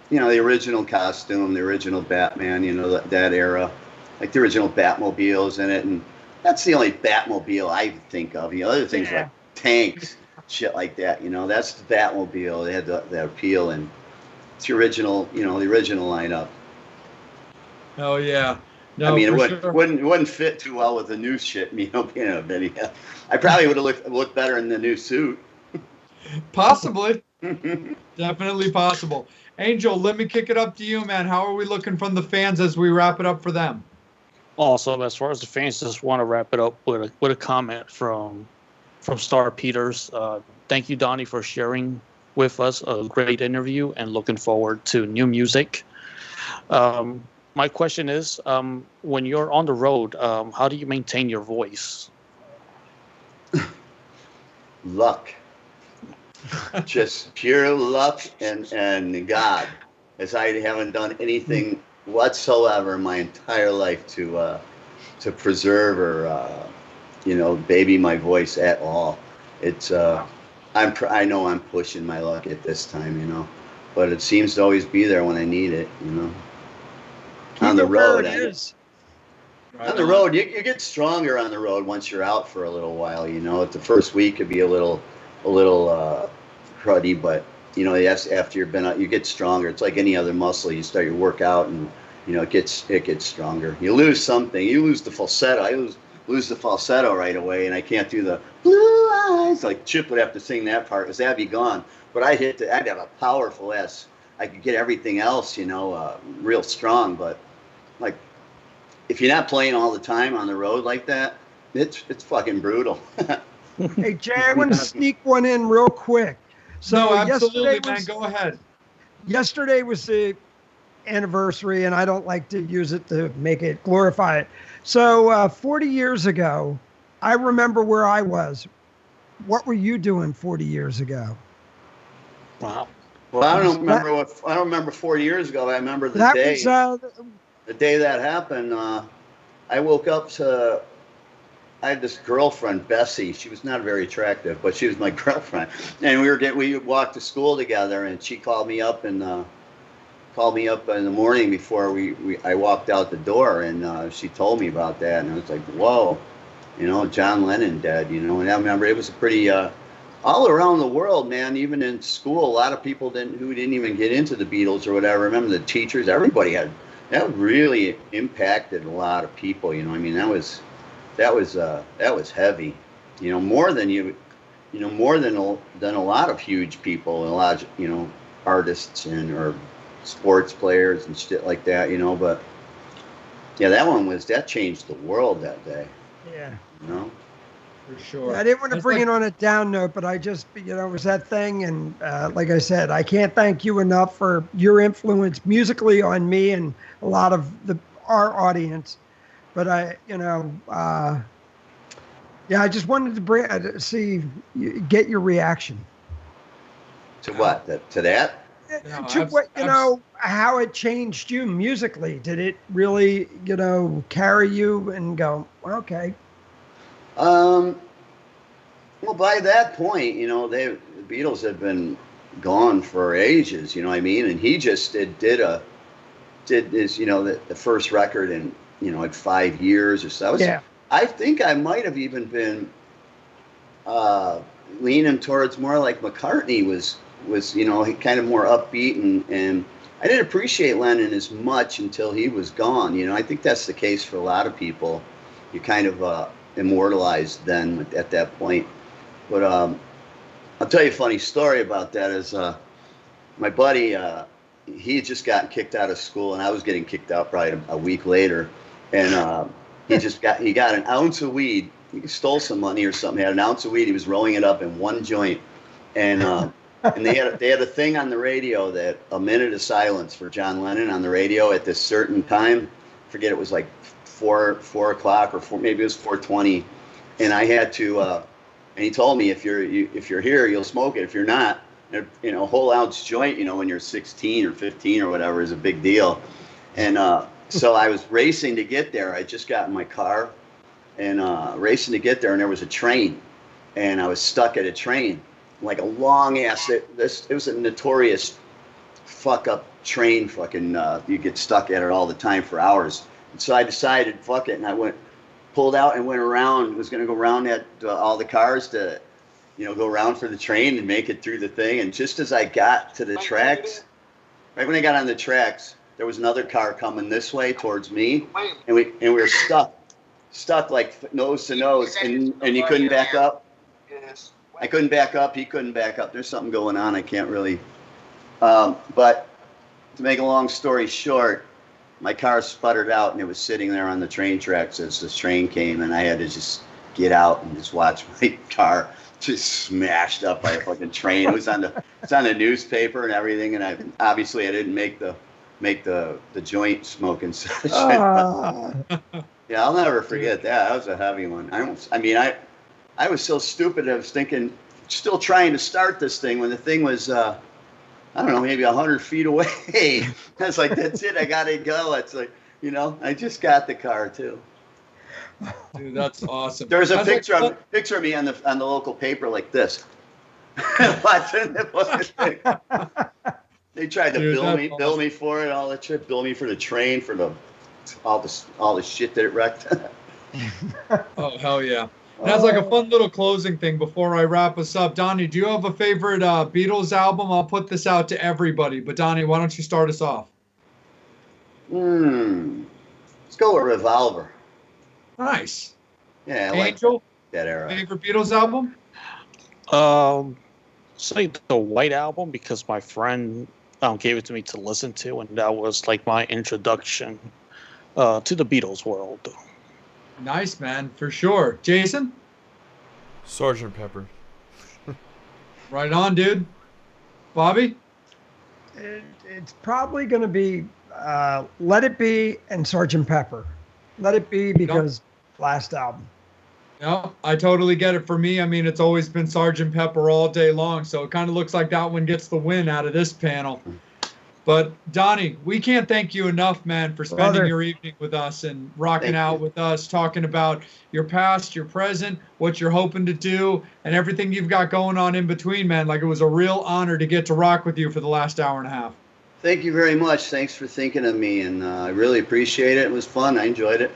you know, the original costume, the original Batman, you know, that era, like the original Batmobiles in it. And that's the only Batmobile I think of. You know, other things like tanks, shit like that, you know. That's the Batmobile. They had that appeal, and it's the original, you know, the original lineup. Oh, yeah. No, I mean, for it sure. wouldn't fit too well with the new shit, being a video. I probably would have looked better in the new suit. Possibly. Definitely possible. Angel, let me kick it up to you, man. How are we looking from the fans as we wrap it up for them? Also, as far as the fans, just want to wrap it up with a comment from Star Peters. Thank you, Donnie, for sharing with us a great interview, and looking forward to new music. My question is, when you're on the road, how do you maintain your voice? Luck. Just pure luck and God, as I haven't done anything whatsoever in my entire life to preserve or baby my voice at all. It's I know I'm pushing my luck at this time, but it seems to always be there when I need it. On the road, on the road, you get stronger on the road once you're out for a little while. The first week could be a little cruddy, but yes, after you've been out, you get stronger. It's like any other muscle. You start your workout, and it gets stronger. You lose something. You lose the falsetto. I lose the falsetto right away, and I can't do the blue eyes. Like Chip would have to sing that part because that'd be gone. But I'd have a powerful S. I could get everything else, real strong. But like, if you're not playing all the time on the road like that, it's fucking brutal. Hey, Jay, I want to sneak one in real quick. So No, absolutely, yesterday man. Go ahead. Yesterday was the anniversary, and I don't like to use it to make it glorify it. So 40 years ago, I remember where I was. What were you doing 40 years ago? Wow. Well, I don't remember 4 years ago. I remember the day that happened. I woke up to. I had this girlfriend, Bessie. She was not very attractive, but she was my girlfriend, and we walked to school together. And she called me up in the morning before I walked out the door, and she told me about that, and I was like, whoa, John Lennon dead, and I remember it was a pretty all around the world, man. Even in school, a lot of people who didn't even get into the Beatles or whatever. I remember the teachers, everybody that really impacted a lot of people. I mean, that was heavy, more than more than a lot of huge people and a lot of, artists or sports players and shit like that, but yeah, that changed the world that day. Yeah. For sure. I didn't want to bring it on a down note, but I just, it was that thing. And like I said, I can't thank you enough for your influence musically on me and a lot of our audience. But I just wanted to get your reaction. To what? To that? How it changed you musically. Did it really, carry you and go, okay? Well, by that point, the Beatles had been gone for ages. You know what I mean? And he just did his, the first record in, like 5 years or so. I think I might have even been leaning towards more like McCartney was kind of more upbeat, and I didn't appreciate Lennon as much until he was gone. I think that's the case for a lot of people. You kind of immortalized then at that point. But I'll tell you a funny story about that. Is my buddy, he had just gotten kicked out of school, and I was getting kicked out probably a week later, and he got an ounce of weed. He stole some money or something. He had an ounce of weed. He was rolling it up in one joint, and they had a thing on the radio that a minute of silence for John Lennon on the radio at this certain time. I forget, it was like 4 o'clock or maybe it was 4:20, and I had to. And he told me, if you're here, you'll smoke it. If you're not, a whole ounce joint, when you're 16 or 15 or whatever, is a big deal. And so I was racing to get there. I just got in my car and racing to get there, and there was a train, and I was stuck at a train, like a long ass. It was a notorious fuck up train. Fucking you get stuck at it all the time for hours. And so I decided, fuck it, and I pulled out and went around. Was going to go around at all the cars to, go around for the train and make it through the thing. And just as I got to the tracks, right when I got on the tracks, there was another car coming this way towards me, and we were stuck like nose to nose, and you couldn't back up. I couldn't back up. He couldn't back up. There's something going on. I can't really. But to make a long story short, my car sputtered out, and it was sitting there on the train tracks as the train came, and I had to just get out and just watch my car just smashed up by a fucking train. It was on the newspaper and everything, and I didn't make the joint smoking session. Yeah, I'll never forget that. That was a heavy one. I was so stupid. I was thinking, still trying to start this thing when the thing was, I don't know, maybe 100 feet away. I was like, that's it. I gotta go. It's like, I just got the car too. Dude, that's awesome. There's a picture of me on the local paper like this. Watching the fucking thing. They tried to bill me for it, all that shit. Bill me for the train, for all the shit that it wrecked. Oh hell yeah! That's like a fun little closing thing before I wrap us up. Donnie, do you have a favorite Beatles album? I'll put this out to everybody, but Donnie, why don't you start us off? Let's go with Revolver. Nice. Yeah, I Angel, like that era. favorite Beatles album? Say the White Album, because my friend gave it to me to listen to, and that was like my introduction to the Beatles world. Nice, man, for sure. Jason? Sgt. Pepper. Right on, dude. Bobby? It's probably going to be Let It Be and Sgt. Pepper. Let It Be because last album. No, I totally get it. For me, it's always been Sgt. Pepper all day long, so it kind of looks like that one gets the win out of this panel. But Donnie, we can't thank you enough, man, for spending your evening with us and rocking out with us, talking about your past, your present, what you're hoping to do, and everything you've got going on in between, man. Like, it was a real honor to get to rock with you for the last hour and a half. Thank you very much. Thanks for thinking of me, and I really appreciate it. It was fun. I enjoyed it.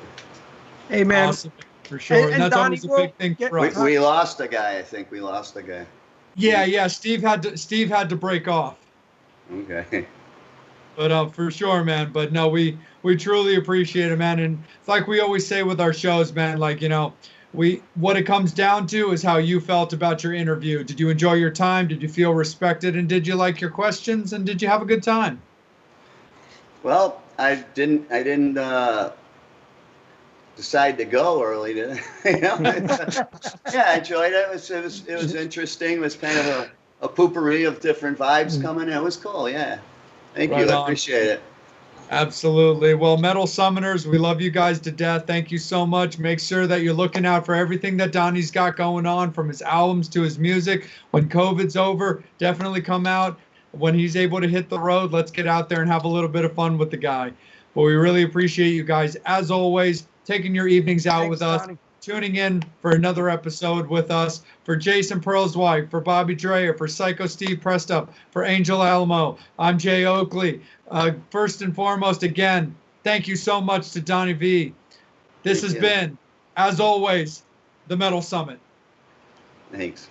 Hey, man. Awesome, for sure. And that's Donnie, always a big thing for us. We lost a guy. I think we lost a guy. Yeah. Steve had to break off. Okay. But for sure, man. But no, we truly appreciate it, man. And it's like we always say with our shows, man, like, what it comes down to is how you felt about your interview. Did you enjoy your time? Did you feel respected? And did you like your questions? And did you have a good time? Well, I didn't decide to go early, did I? Yeah, I enjoyed it. It was interesting. It was kind of a poopery of different vibes coming in. It was cool, yeah. Thank you. I appreciate it. Absolutely. Well, Metal Summoners, we love you guys to death. Thank you so much. Make sure that you're looking out for everything that Donnie's got going on, from his albums to his music. When COVID's over, definitely come out. When he's able to hit the road, let's get out there and have a little bit of fun with the guy. But we really appreciate you guys, as always, taking your evenings out with us. Donnie. Tuning in for another episode with us. For Jason Perlswhite, for Bobby Dreyer, for Psycho Steve Prestup, for Angel Alamo, I'm Jay Oakley. First and foremost, again, thank you so much to Donnie Vie. This has been, as always, the Metal Summit. Thanks.